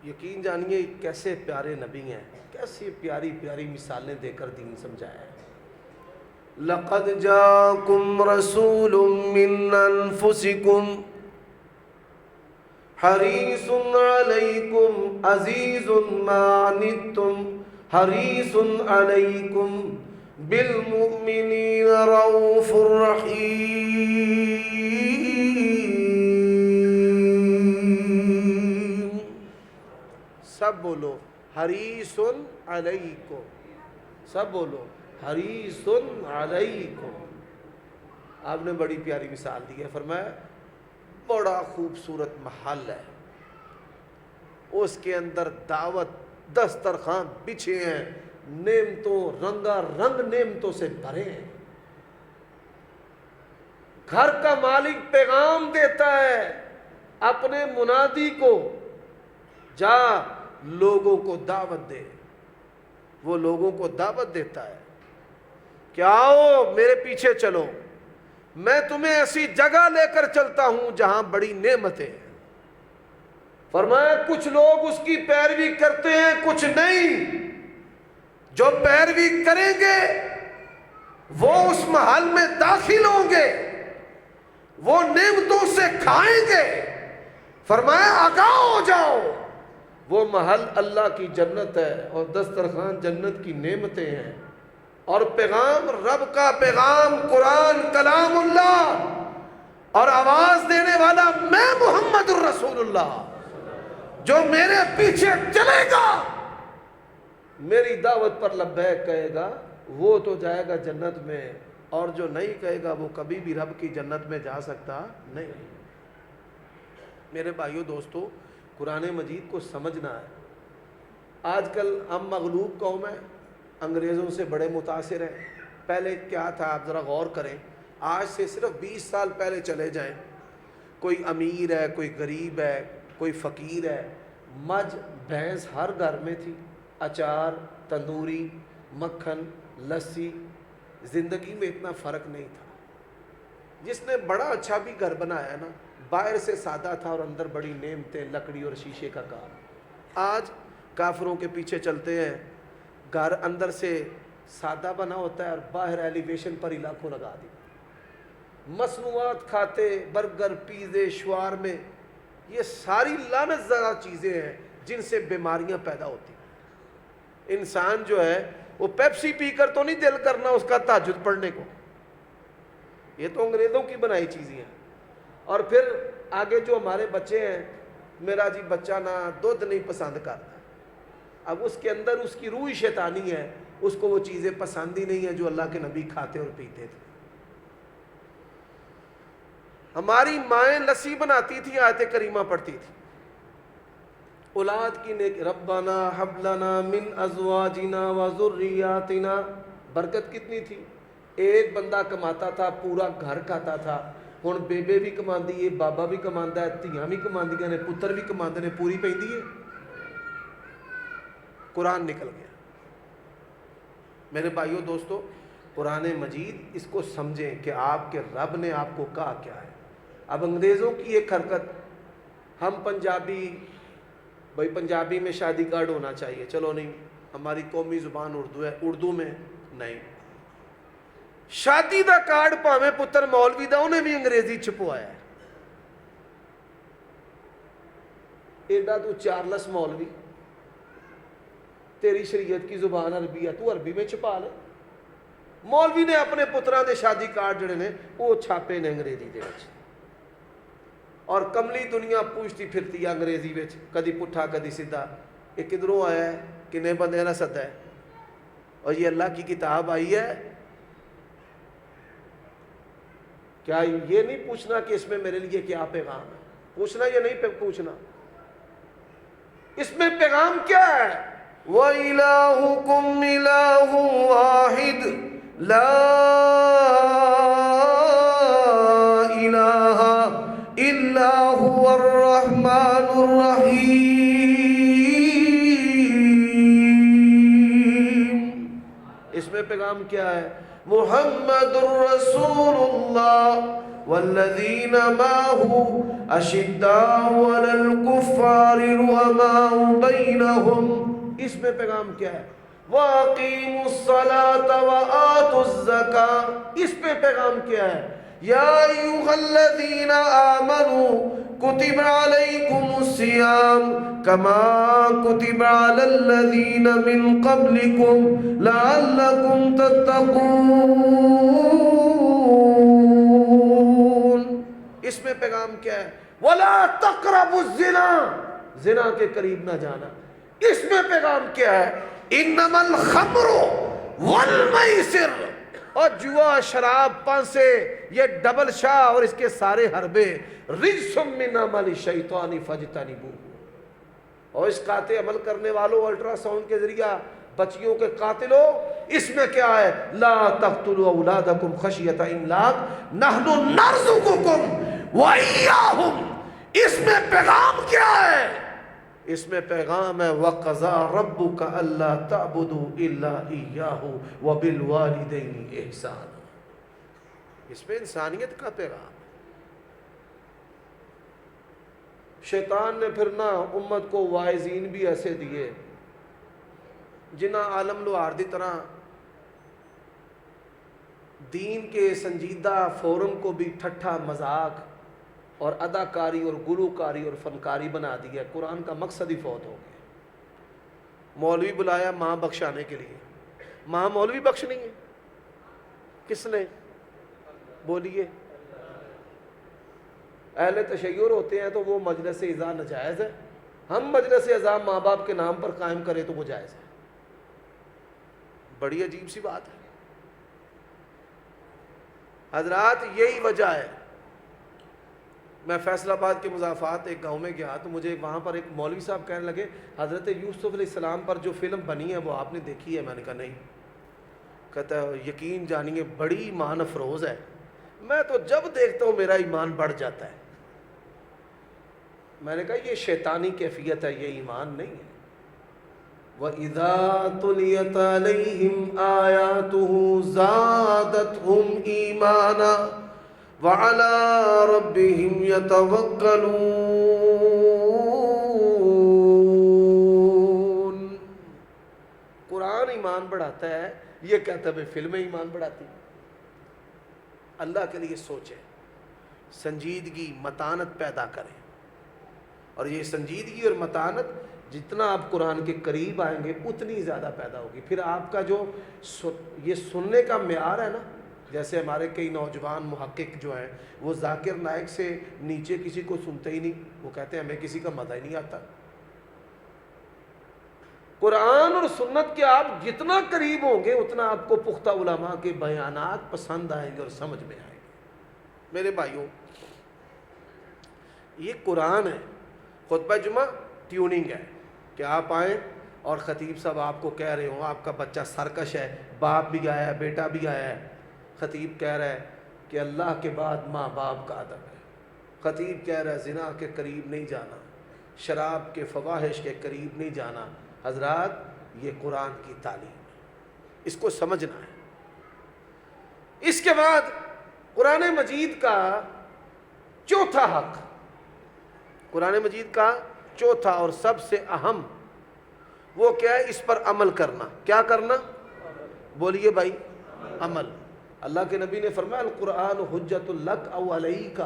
Speaker 1: یقین جانیے کیسے پیارے نبی ہیں, کیسی پیاری پیاری مثالیں دے کر دین سمجھایا ہے. لقد جاءکم رسول من انفسکم حریص علیکم عزیز ما عنتم حریص علیکم بالمؤمنین رؤوف رحیم. سب بولو حریص علیکم, سب بولو حریص علیکم. آپ نے بڑی پیاری مثال دی ہے. فرمایا بڑا خوبصورت محل ہے, اس کے اندر دعوت دسترخوان بچھے ہیں, نعمتوں رنگا رنگ نعمتوں سے بھرے ہیں. گھر کا مالک پیغام دیتا ہے اپنے منادی کو, جا لوگوں کو دعوت دے. وہ لوگوں کو دعوت دیتا ہے کہ آؤ میرے پیچھے چلو, میں تمہیں ایسی جگہ لے کر چلتا ہوں جہاں بڑی نعمتیں ہیں. فرمایا کچھ لوگ اس کی پیروی کرتے ہیں, کچھ نہیں. جو پیروی کریں گے وہ اس محل میں داخل ہوں گے, وہ نعمتوں سے کھائیں گے. فرمایا آگاہ ہو جاؤ, وہ محل اللہ کی جنت ہے اور دسترخوان جنت کی نعمتیں ہیں. اور پیغام رب کا پیغام قرآن کلام اللہ, اور آواز دینے والا میں محمد الرسول اللہ. جو میرے پیچھے چلے گا, میری دعوت پر لبیک کہے گا, وہ تو جائے گا جنت میں, اور جو نہیں کہے گا وہ کبھی بھی رب کی جنت میں جا سکتا نہیں. میرے بھائیوں دوستو قرآن مجید کو سمجھنا ہے. آج کل ہم مغلوب قوم ہیں, انگریزوں سے بڑے متاثر ہیں. پہلے کیا تھا آپ ذرا غور کریں, آج سے صرف 20 سال پہلے چلے جائیں, کوئی امیر ہے, کوئی غریب ہے, کوئی فقیر ہے, مجھ بھینس ہر گھر میں تھی, اچار, تندوری, مکھن, لسی. زندگی میں اتنا فرق نہیں تھا. جس نے بڑا اچھا بھی گھر بنایا نا, باہر سے سادہ تھا اور اندر بڑی نعمتیں, لکڑی اور شیشے کا کام. آج کافروں کے پیچھے چلتے ہیں, گھر اندر سے سادہ بنا ہوتا ہے اور باہر ایلیویشن پر ہی لاکھوں لگا دی. مصنوعات کھاتے, برگر, پیزے, شوارمے, یہ ساری لعنت زدہ چیزیں ہیں جن سے بیماریاں پیدا ہوتی ہیں. انسان جو ہے وہ پیپسی پی کر تو نہیں دل کرنا اس کا تہجد پڑھنے کو, یہ تو انگریزوں کی بنائی چیزیں ہیں. اور پھر آگے جو ہمارے بچے ہیں, میرا جی بچہ نہ دودھ نہیں پسند کرتا, اب اس کے اندر اس کی روح شیطانی ہے, اس کو وہ چیزیں پسند ہی نہیں ہیں جو اللہ کے نبی کھاتے اور پیتے تھے. ہماری مائیں لسی بناتی تھی, آیت کریمہ پڑھتی تھی, اولاد کی نیک ربنا ہب لنا من ازواجنا و ذریاتنا، برکت کتنی تھی، ایک بندہ کماتا تھا پورا گھر کھاتا تھا، ہن بیبے بھی کماندی ہے، بابا بھی کماندا ہے، دھیاں بھی کماندیاں نے، پتر بھی کماندے نے، پوری پیندی ہے۔ قرآن نکل گیا۔ میرے بھائیوں دوستو، قرآن مجید اس کو سمجھیں کہ آپ کے رب نے آپ کو کہا کیا ہے۔ اب انگریزوں کی ایک حرکت، ہم پنجابی، بھائی پنجابی میں شادی کارڈ ہونا چاہیے، چلو نہیں، ہماری قومی زبان اردو ہے، اردو میں نہیں، شادی دا کارڈ پاویں پتر مولوی دا انہیں بھی انگریزی چھپوایا ہے۔ ایڈا تو چارلس مولوی، تیری شریعت کی زبان عربی ہے، تو عربی میں چھپا لے۔ مولوی نے اپنے پتران دے شادی کارڈ جڑے نے وہ چھاپے نے انگریزی دے وچ، اور کملی دنیا پوچھتی پھرتی ہے انگریزی وچ، کدی پٹھا کدی سیدھا، یہ کدھروں آیا ہے، کنے بندے نہ سدا ہے، اور یہ اللہ کی کتاب آئی ہے۔ کیا یہ نہیں پوچھنا کہ اس میں میرے لیے کیا پیغام ہے، پوچھنا یا نہیں پوچھنا، اس میں پیغام کیا ہے؟ وَإِلَٰهُكُمْ إِلَٰهٌ وَاحِدٌ لَا إِلَٰهَ إِلَّا هُوَ الرَّحْمَٰنُ الرَّحِيمُ۔ اس میں پیغام کیا ہے؟ محمد الرسول اللہ والذین معه اشداء علی الکفار رحماء بینہم۔ اس میں پیغام کیا ہے؟ وَأَقِیمُوا الصَّلَاةَ وَآتُوا الزَّکَاةَ۔ اس پہ پیغام کیا ہے؟ یا ایھا الذین آمنوا کتب علیکم الصیام کما کتب علی الذین من قبلکم لعلکم تتقون۔ اس میں پیغام کیا ہے؟ وَلَا تَقْرَبُوا الزِّنَا، زنا کے قریب نہ جانا۔ اس میں پیغام کیا ہے؟ انما الخمر والمیسر، اور جوا، شراب، پانسے، یہ ڈبل شاہ اور اس کے سارے حربے، رجس من عمل الشیطان فاجتنبوہ۔ اور اس قاطع عمل کرنے والوں، الٹرا ساؤنڈ کے ذریعہ بچیوں کے قاتلوں، اس میں کیا ہے؟ لا تقتلوا اولادکم خشیۃ املاق نحن نرزقکم وایاہم۔ اس میں پیغام کیا ہے؟ اس میں پیغام ہے وَقَضَىٰ رَبُّكَ أَلَّا تَعْبُدُوا إِلَّا إِيَّاهُ وَبِالْوَالِدَيْنِ إِحْسَانًا۔ اس میں انسانیت کا پیغام ہے۔ شیطان نے پھر نہ امت کو واعظین بھی ایسے دیے جنہ عالم لوہار دی طرح دین کے سنجیدہ فورم کو بھی ٹھٹھا مذاق اور اداکاری اور گلوکاری اور فنکاری بنا دیا۔ قرآن کا مقصد ہی فوت ہو گیا۔ مولوی بلایا ماں بخشانے کے لیے، ماں مولوی بخشنی ہے، کس نے؟ بولیے۔ اہل تشیع ہوتے ہیں تو وہ مجلس اعزاء ناجائز ہے، ہم مجلس اعزاء ماں باپ کے نام پر قائم کریں تو وہ جائز ہے۔ بڑی عجیب سی بات ہے حضرات، یہی وجہ ہے۔ میں فیصل آباد کے مضافات ایک گاؤں میں گیا تو مجھے وہاں پر ایک مولوی صاحب کہنے لگے حضرت یوسف علیہ السلام پر جو فلم بنی ہے وہ آپ نے دیکھی ہے؟ میں نے کہا نہیں۔ کہتا ہے یقین جانیے بڑی ایمان افروز ہے، میں تو جب دیکھتا ہوں میرا ایمان بڑھ جاتا ہے۔ میں نے کہا یہ شیطانی کیفیت ہے، یہ ایمان نہیں ہے۔ وَإِذَا تُلِيَتْ عَلَيْهِمْ آيَاتُهُ زَادَتْهُمْ إِيمَانًا وَعَلَىٰ رَبِّهِمْ يَتَوَكَّلُونَ۔ قرآن ایمان بڑھاتا ہے، یہ کہتا ہے فلمیں ایمان بڑھاتی۔ اللہ کے لیے سوچیں، سنجیدگی، متانت پیدا کریں، اور یہ سنجیدگی اور متانت جتنا آپ قرآن کے قریب آئیں گے اتنی زیادہ پیدا ہوگی۔ پھر آپ کا جو یہ سننے کا معیار ہے نا، جیسے ہمارے کئی نوجوان محقق جو ہیں وہ ذاکر نائک سے نیچے کسی کو سنتے ہی نہیں، وہ کہتے ہیں ہمیں کسی کا مزہ ہی نہیں آتا۔ قرآن اور سنت کے آپ جتنا قریب ہوں گے اتنا آپ کو پختہ علماء کے بیانات پسند آئیں گے اور سمجھ میں آئیں گے۔ میرے بھائیوں، یہ قرآن ہے۔ خطبہ جمعہ ٹیوننگ ہے کہ آپ آئیں اور خطیب صاحب آپ کو کہہ رہے ہوں آپ کا بچہ سرکش ہے، باپ بھی آیا ہے بیٹا بھی آیا ہے، خطیب کہہ رہا ہے کہ اللہ کے بعد ماں باپ کا ادب ہے، خطیب کہہ رہا ہے زنا کے قریب نہیں جانا، شراب کے فواحش کے قریب نہیں جانا۔ حضرات یہ قرآن کی تعلیم ہے، اس کو سمجھنا ہے۔ اس کے بعد قرآن مجید کا چوتھا حق، قرآن مجید کا چوتھا اور سب سے اہم وہ کیا ہے؟ اس پر عمل کرنا۔ کیا کرنا؟ بولیے بھائی، عمل۔ اللہ کے نبی نے فرمایا القرآن حجت لک او علیک،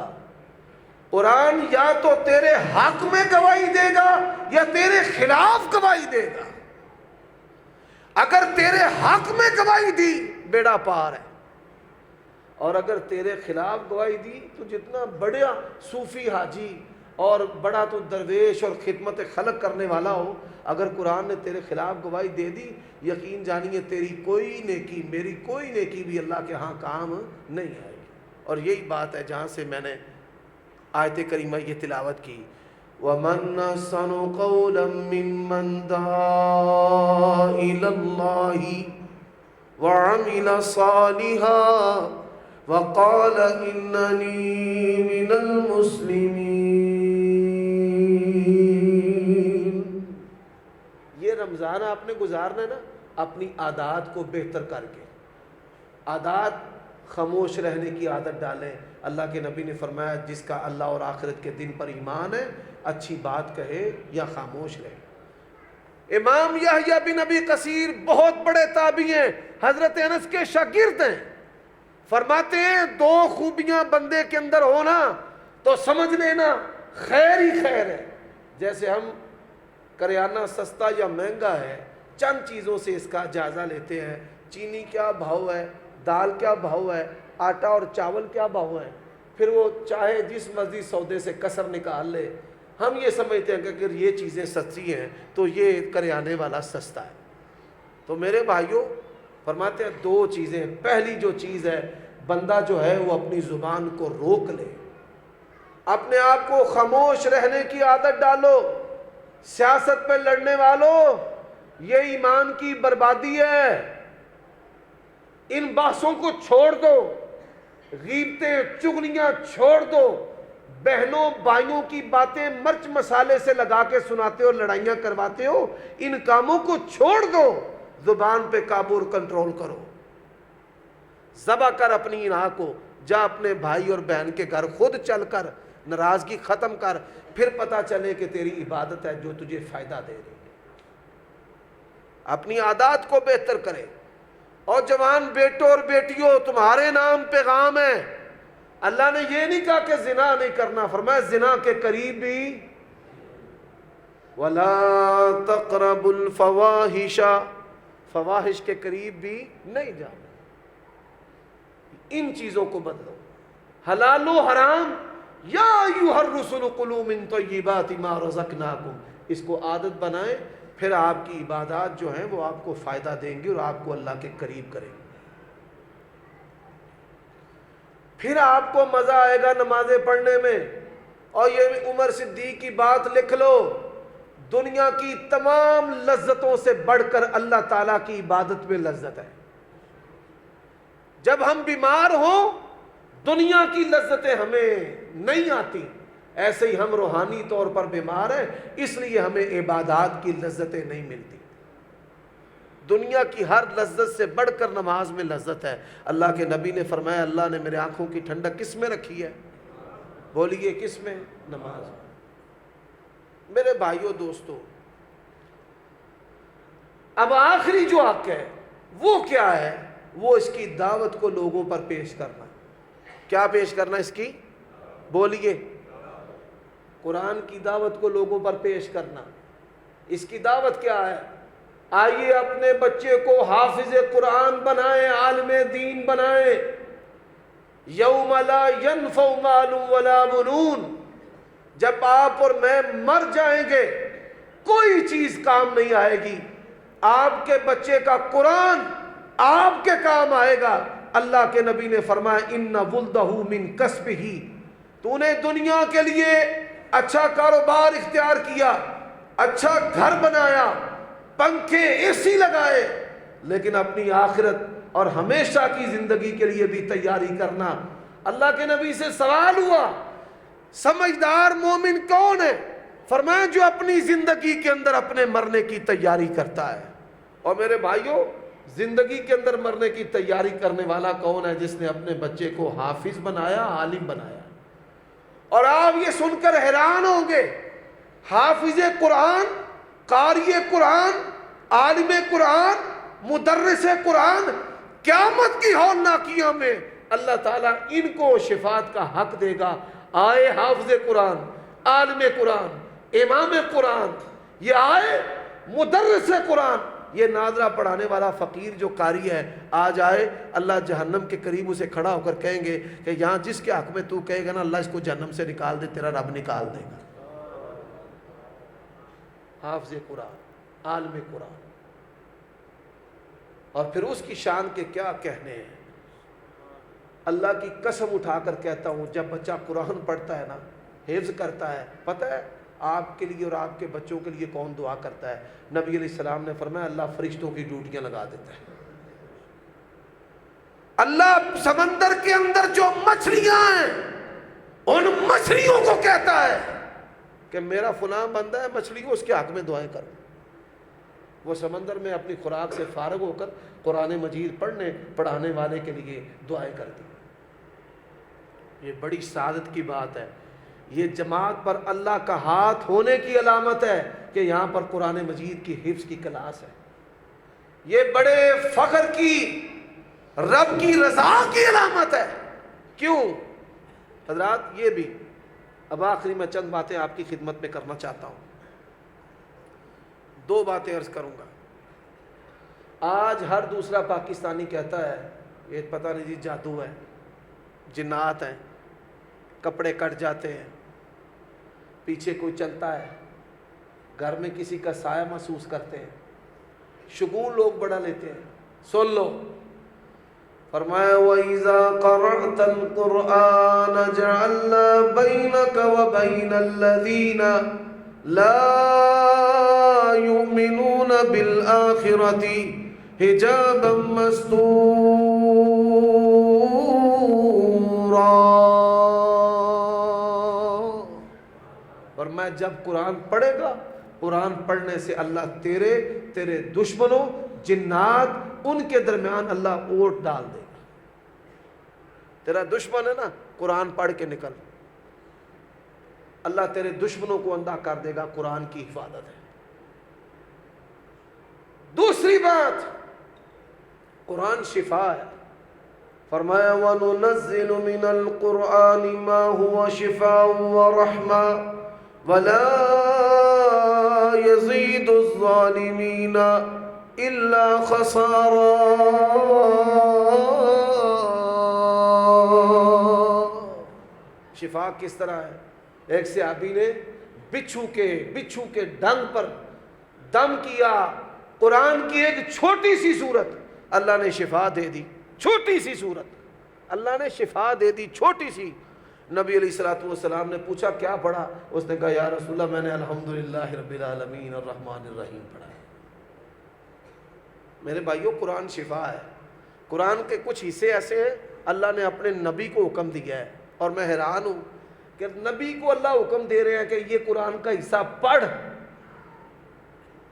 Speaker 1: قرآن یا تو تیرے حق میں گواہی دے گا یا تیرے خلاف گواہی دے گا۔ اگر تیرے حق میں گواہی دی بیڑا پار ہے، اور اگر تیرے خلاف گواہی دی تو جتنا بڑا صوفی حاجی اور بڑا تو درویش اور خدمت خلق کرنے والا ہو، اگر قرآن نے تیرے خلاف گواہی دے دی، یقین جانیے تیری کوئی نیکی، میری کوئی نیکی بھی اللہ کے ہاں کام نہیں آئے گی۔ اور یہی بات ہے جہاں سے میں نے آیت کریمہ یہ تلاوت کی، وَمَنْ أَحْسَنُ قَوْلًا مِّمَّنْ دَعَا إِلَى اللَّهِ وَعَمِلَ صَالِحًا وَقَالَ إِنَّنِي مِنَ الْمُسْلِمِينَ۔ یہ رمضان آپ نے گزارنا ہے نا اپنی عادات کو بہتر کر کے، عادات خاموش رہنے کی عادت ڈالیں۔ اللہ کے نبی نے فرمایا جس کا اللہ اور آخرت کے دن پر ایمان ہے اچھی بات کہے یا خاموش رہے۔ امام یحییٰ بن ابی کثیر بہت بڑے تابعی ہیں، حضرت انس کے شاگرد ہیں، فرماتے ہیں دو خوبیاں بندے کے اندر ہونا تو سمجھ لینا خیر ہی خیر ہے۔ جیسے ہم کریانہ سستا یا مہنگا ہے، چند چیزوں سے اس کا جائزہ لیتے ہیں، چینی کیا بھاؤ ہے، دال کیا بھاؤ ہے، آٹا اور چاول کیا بھاؤ ہے، پھر وہ چاہے جس مرضی سودے سے کسر نکال لے، ہم یہ سمجھتے ہیں کہ اگر یہ چیزیں سستی ہیں تو یہ کریانے والا سستا ہے۔ تو میرے بھائیوں فرماتے ہیں دو چیزیں، پہلی جو چیز ہے بندہ جو ہے وہ اپنی زبان کو روک لے، اپنے آپ کو خاموش رہنے کی عادت ڈالو۔ سیاست پہ لڑنے والوں یہ ایمان کی بربادی ہے، ان بحثوں کو چھوڑ دو، غیبتیں چغلیاں چھوڑ دو، بہنوں بھائیوں کی باتیں مرچ مسالے سے لگا کے سناتے ہو، لڑائیاں کرواتے ہو، ان کاموں کو چھوڑ دو، زبان پہ قابو اور کنٹرول کرو۔ ذبح کر اپنی انہا کو، جا اپنے بھائی اور بہن کے گھر خود چل کر ناراضگی ختم کر، پھر پتہ چلے کہ تیری عبادت ہے جو تجھے فائدہ دے رہی ہے۔ اپنی عادات کو بہتر کرے۔ اور جوان بیٹوں اور بیٹیوں تمہارے نام پیغام ہے، اللہ نے یہ نہیں کہا کہ زنا نہیں کرنا، فرمایا زنا کے قریب بھی وَلَا تَقْرَبُوا الْفَوَاحِشَ، فواحش کے قریب بھی نہیں جانا۔ ان چیزوں کو بدلو، حلال و حرام، یا ایھا الرسل کلوا من طیبات ما رزقناکم، اس کو عادت بنائیں، پھر آپ کی عبادات جو ہیں وہ آپ کو فائدہ دیں گی اور آپ کو اللہ کے قریب کریں گی۔ پھر آپ کو مزہ آئے گا نمازیں پڑھنے میں۔ اور یہ عمر صدیق کی بات لکھ لو، دنیا کی تمام لذتوں سے بڑھ کر اللہ تعالیٰ کی عبادت میں لذت ہے۔ جب ہم بیمار ہوں دنیا کی لذتیں ہمیں نہیں آتی، ایسے ہی ہم روحانی طور پر بیمار ہیں، اس لیے ہمیں عبادات کی لذتیں نہیں ملتی۔ دنیا کی ہر لذت سے بڑھ کر نماز میں لذت ہے۔ اللہ کے نبی نے فرمایا اللہ نے میرے آنکھوں کی ٹھنڈک کس میں رکھی ہے؟ بولیے کس میں؟ نماز میں۔ میرے بھائیوں دوستو، اب آخری جو حق ہے وہ کیا ہے؟ وہ اس کی دعوت کو لوگوں پر پیش کرنا۔ کیا پیش کرنا اس کی؟ بولیے، قرآن کی دعوت کو لوگوں پر پیش کرنا۔ اس کی دعوت کیا ہے؟ آئیے اپنے بچے کو حافظ قرآن بنائیں، عالم دین بنائیں۔ یوم لا ینفع مال ولا بنون، جب آپ اور میں مر جائیں گے کوئی چیز کام نہیں آئے گی، آپ کے بچے کا قرآن آپ کے کام آئے گا۔ اللہ کے نبی نے فرمایا ان ولدہ من کسبہ، تو نے دنیا کے لیے اچھا کاروبار اختیار کیا، اچھا گھر بنایا، پنکھے اے سی لگائے، لیکن اپنی آخرت اور ہمیشہ کی زندگی کے لیے بھی تیاری کرنا۔ اللہ کے نبی سے سوال ہوا سمجھدار مومن کون ہے؟ فرمایا جو اپنی زندگی کے اندر اپنے مرنے کی تیاری کرتا ہے۔ اور میرے بھائیوں، زندگی کے اندر مرنے کی تیاری کرنے والا کون ہے؟ جس نے اپنے بچے کو حافظ بنایا، عالم بنایا۔ اور آپ یہ سن کر حیران ہوں گے، حافظ قرآن، قاری قرآن، عالم قرآن، مدرس قرآن، قیامت کی ہولناکیوں میں اللہ تعالیٰ ان کو شفاعت کا حق دے گا۔ آئے حافظ قرآن، عالم قرآن، امام قرآن، یہ آئے مدرس قرآن، یہ ناظرہ پڑھانے والا فقیر جو قاری ہے، آج آئے، اللہ جہنم کے قریب اسے کھڑا ہو کر کہیں گے کہ یہاں جس کے حق میں تو کہے گا نا اللہ اس کو جہنم سے نکال دے، تیرا رب نکال دے گا۔ حافظ قرآن، عالم قرآن، اور پھر اس کی شان کے کیا کہنے ہیں۔ اللہ کی قسم اٹھا کر کہتا ہوں، جب بچہ قرآن پڑھتا ہے نا، حفظ کرتا ہے، پتہ ہے آپ کے لیے اور آپ کے بچوں کے لیے کون دعا کرتا ہے؟ نبی علیہ السلام نے فرمایا اللہ فرشتوں کی ڈیوٹیاں لگا دیتا ہے۔ اللہ سمندر کے اندر جو مچھلیاں ہیں ان مچھلیوں کو کہتا ہے کہ میرا فلاں بندہ ہے، مچھلی کو اس کے حق میں دعائیں کرو۔ وہ سمندر میں اپنی خوراک سے فارغ ہو کر قرآن مجید پڑھانے والے کے لیے دعائیں کرتی۔ یہ بڑی سعادت کی بات ہے، یہ جماعت پر اللہ کا ہاتھ ہونے کی علامت ہے کہ یہاں پر قرآن مجید کی حفظ کی کلاس ہے۔ یہ بڑے فخر کی، رب کی رضا کی علامت ہے۔ کیوں حضرات؟ یہ بھی اب آخری میں چند باتیں آپ کی خدمت میں کرنا چاہتا ہوں، دو باتیں عرض کروں گا۔ آج ہر دوسرا پاکستانی کہتا ہے یہ پتہ نہیں جی جادو ہے، جنات ہیں، کپڑے کٹ جاتے ہیں، پیچھے کوئی چلتا ہے، گھر میں کسی کا سایہ محسوس کرتے ہیں، شگون لوگ بڑا لیتے ہیں۔ سن لو، فرمایا وَإِذَا قَرَأْتَ الْقُرْآنَ جَعَلْنَا بَيْنَكَ وَبَيْنَ الَّذِينَ لَا يُؤْمِنُونَ بِالْآخِرَةِ حِجَابًا مَسْتُورًا۔ فرمایا جب قرآن پڑھے گا، قرآن پڑھنے سے اللہ تیرے دشمنوں، جنات، ان کے درمیان اللہ اوٹ ڈال دے گا۔ تیرا دشمن ہے نا، قرآن پڑھ کے نکل، اللہ تیرے دشمنوں کو اندھا کر دے گا۔ قرآن کی حفاظت ہے۔ دوسری بات، قرآن شفا ہے۔ فرمایا وَنُنَزِّلُ مِنَ الْقُرْآنِ مَا هُوَ شِفَاءٌ وَرَحْمَةٌ وَلَا يَزِيدُ الظَّالِمِينَ إِلَّا خَسَارًا۔ شفا کس طرح ہے؟ ایک صحابی نے بچھو کے ڈنگ پر دم کیا، قرآن کی ایک چھوٹی سی صورت اللہ نے شفا دے دی، چھوٹی سی صورت اللہ نے شفا دے دی، چھوٹی سی۔ نبی علیہ الصلوۃ والسلام نے پوچھا کیا پڑھا؟ اس نے کہا یا رسول اللہ میں نے الحمدللہ رب العالمین الرحمن الرحیم پڑھا ہے۔ میرے بھائیوں، قرآن شفا ہے۔ قرآن کے کچھ حصے ایسے ہیں اللہ نے اپنے نبی کو حکم دیا ہے، اور میں حیران ہوں کہ نبی کو اللہ حکم دے رہے ہیں کہ یہ قرآن کا حصہ پڑھ۔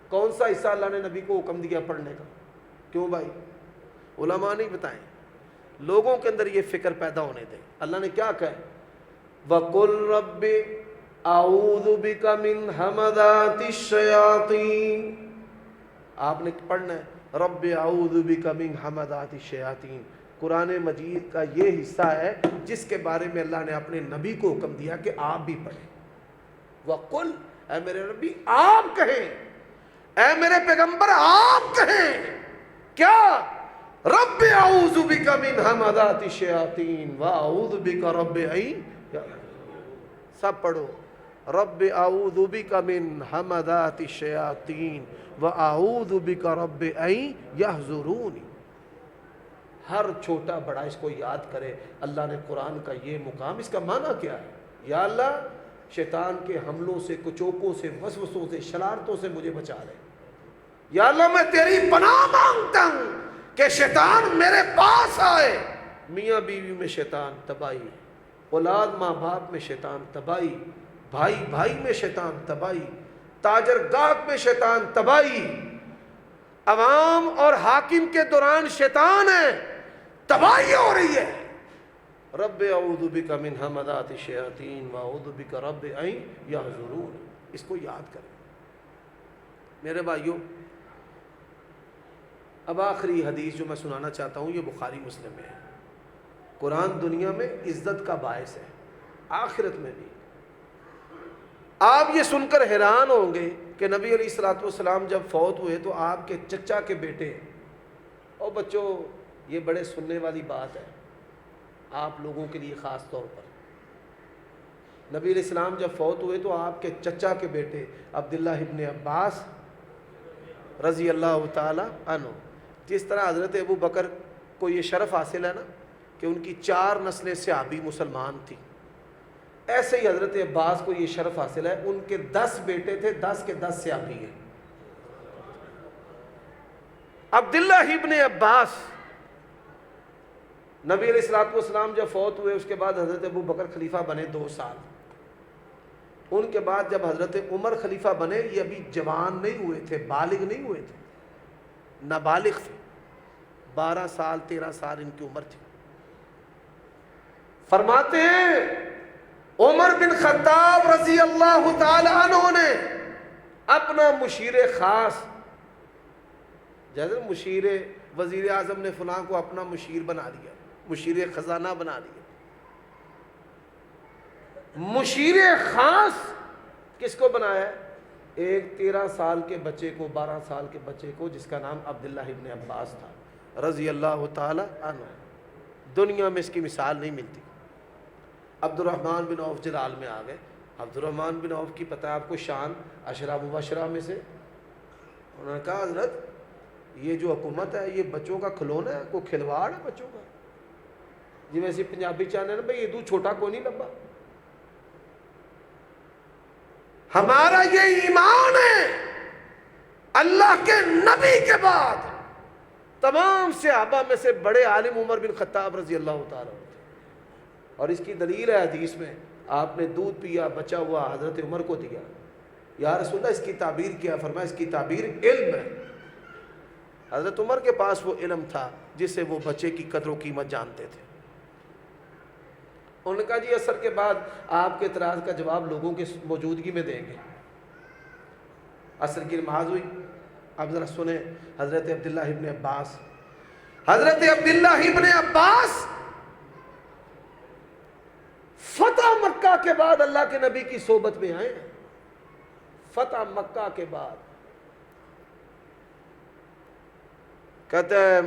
Speaker 1: کون سا حصہ اللہ نے نبی کو حکم دیا پڑھنے کا؟ کیوں بھائی؟ علماء نہیں بتائیں، لوگوں کے اندر یہ فکر پیدا ہونے دیں۔ اللہ نے کیا کہا؟ وَقُلْ رَبِّ أَعُوذُ بِكَ مِنْ ہَمَذَاتِ الشَّيَاطِينِ۔ آپ نے پڑھنا ہے رب اعوذ بک من ہمزات الشیاطین۔ قرآن مجید کا یہ حصہ ہے جس کے بارے میں اللہ نے اپنے نبی کو حکم دیا کہ آپ بھی پڑھیں۔ وَقُلْ، اے میرے نبی آپ کہیں، اے میرے پیغمبر آپ کہیں کیا؟ رب اعوذ بک من ہمزات الشیاطین واعوذ بک رب ان، سب پڑھو، رب اعوذ بک من ہمزات الشیاطین واعوذ بک رب ان یحضرون۔ ہر چھوٹا بڑا اس کو یاد کرے۔ اللہ نے قرآن کا یہ مقام، اس کا معنی کیا ہے؟ یا اللہ شیطان کے حملوں سے، کچوکوں سے، وسوسوں سے، شرارتوں سے مجھے بچا لے۔ یا اللہ میں تیری پناہ مانگتا ہوں کہ شیطان میرے پاس آئے۔ میاں بیوی میں شیطان تباہی، اولاد ماں باپ میں شیطان تباہی، بھائی بھائی میں شیطان تباہی، تاجر گاہک میں شیطان تباہی، عوام اور حاکم کے دوران شیطان ہے، تباہی ہو رہی ہے۔ رب اعوذ بک من ہمزات الشیاطین واعوذ بک رب ان یحضرون۔ اس کو یاد کریں میرے بھائیوں۔ اب آخری حدیث جو میں سنانا چاہتا ہوں یہ بخاری مسلم میں ہے۔ قرآن دنیا میں عزت کا باعث ہے، آخرت میں بھی۔ آپ یہ سن کر حیران ہوں گے کہ نبی علیہ الصلوۃ والسلام جب فوت ہوئے تو آپ کے چچا کے بیٹے، اور بچوں یہ بڑے سننے والی بات ہے آپ لوگوں کے لیے خاص طور پر، نبی علیہ السلام جب فوت ہوئے تو آپ کے چچا کے بیٹے عبداللہ ابن عباس رضی اللہ تعالی عنہ، جس طرح حضرت ابو بکر کو یہ شرف حاصل ہے نا کہ ان کی 4 نسلیں صحابی مسلمان تھی، ایسے ہی حضرت عباس کو یہ شرف حاصل ہے، ان کے 10 بیٹے تھے، 10 کے 10 صحابی ہیں۔ عبداللہ ابن عباس نبی علیہ الصلوۃ والسلام جب فوت ہوئے اس کے بعد حضرت ابو بکر خلیفہ بنے 2 سال، ان کے بعد جب حضرت عمر خلیفہ بنے یہ ابھی جوان نہیں ہوئے تھے، بالغ نہیں ہوئے تھے، نابالغ تھے، 12 سال 13 سال ان کی عمر تھی۔ فرماتے ہیں عمر بن خطاب رضی اللہ تعالی عنہ نے اپنا مشیر خاص، جیسے مشیر وزیر اعظم نے فلاں کو اپنا مشیر بنا دیا، مشیر خزانہ بنا دیا، مشیر خاص کس کو بنایا ہے؟ ایک 13 سال کے بچے کو، 12 سال کے بچے کو، جس کا نام عبداللہ ابن عباس تھا رضی اللہ تعالی عنہ۔ دنیا میں اس کی مثال نہیں ملتی۔ عبد الرحمن بن عوف جلال میں آ گئے۔ عبد الرحمن بن عوف کی پتہ ہے آپ کو شان، عشرہ مبشرہ میں سے، انہوں نے کہا حضرت یہ جو حکومت ہے یہ بچوں کا کھلونا ہے، کوئی کھلواڑ ہے بچوں کا؟ جی ویسے پنجابی چاہنے نا بھئی یہ تو چھوٹا کوئی نہیں لبا۔ ہمارا یہ ایمان ہے اللہ کے نبی کے بعد تمام صحابہ میں سے بڑے عالم عمر بن خطاب رضی اللہ تعالیٰ عنہ، اور اس کی دلیل ہے حدیث میں، آپ نے دودھ پیا بچا ہوا حضرت عمر کو دیا۔ یا رسول اللہ اس کی تعبیر کیا؟ فرمایا اس کی تعبیر علم ہے۔ حضرت عمر کے پاس وہ علم تھا جس سے وہ بچے کی قدر و قیمت جانتے تھے۔ انہوں نے کہا جی عصر کے بعد آپ کے اعتراض کا جواب لوگوں کی موجودگی میں دیں گے۔ عصر کی نماز ہوئی، اب ذرا سنیں حضرت عبداللہ ابن عباس، حضرت عبداللہ ابن عباس فتح مکہ کے بعد اللہ کے نبی کی صحبت میں آئے ہیں۔ فتح مکہ کے بعد کہتے ہیں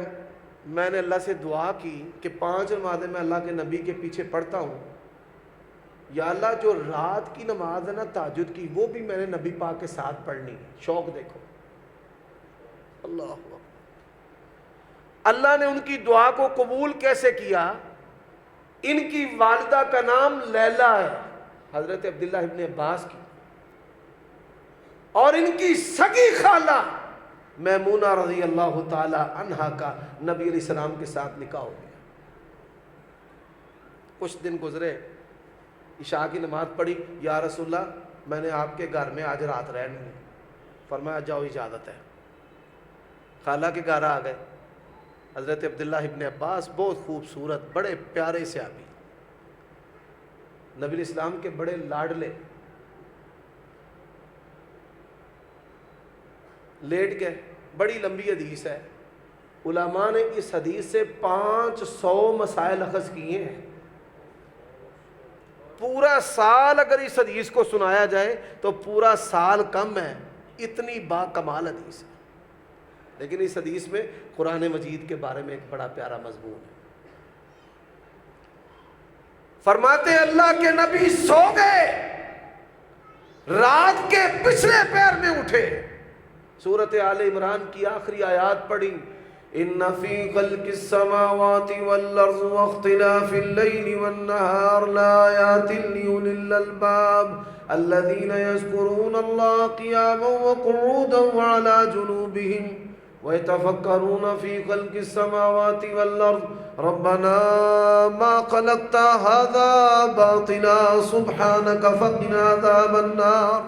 Speaker 1: میں نے اللہ سے دعا کی کہ 5 نمازیں میں اللہ کے نبی کے پیچھے پڑھتا ہوں، یا اللہ جو رات کی نماز ہے نا تہجد کی، وہ بھی میں نے نبی پاک کے ساتھ پڑھنی ہے۔ شوق دیکھو، اللہ اکبر۔ اللہ نے ان کی دعا کو قبول کیسے کیا؟ ان کی والدہ کا نام لیلا ہے، حضرت عبداللہ ابن عباس کی، اور ان کی سگی خالہ میمونہ رضی اللہ تعالی عنہا کا نبی علیہ السلام کے ساتھ نکاح ہو گیا۔ کچھ دن گزرے، عشاء کی نماز پڑھی، یا رسول اللہ میں نے آپ کے گھر میں آج رات رہنی ہے۔ فرمایا جاؤ اجازت ہے۔ خالہ کے گھر آ گئے۔ حضرت عبداللہ ابن عباس بہت خوبصورت، بڑے پیارے صحابی، نبی الاسلام کے بڑے لاڈلے، لیٹ گئے۔ بڑی لمبی حدیث ہے، علماء نے اس حدیث سے 500 مسائل اخذ کیے ہیں۔ پورا سال اگر اس حدیث کو سنایا جائے تو پورا سال کم ہے، اتنی با کمال حدیث ہے۔ لیکن اس حدیث میں قرآن مجید کے بارے میں ایک بڑا پیارا مضمون ہے۔ فرماتے اللہ کے نبی سو گئے، رات کے پچھلے پہر میں اٹھے، سورۃ آل عمران کی آخری آیات پڑھی، ان فی خلق السماوات والارض واختلاف اللیل والنہار لآیات لأولی الالباب الذین یذکرون اللہ قیاما وقعودا وعلی جنوبہم ویتفکرون فی خلق السماوات والارض ربنا ما خلقت هذا باطلا سبحانک فقنا عذاب النار۔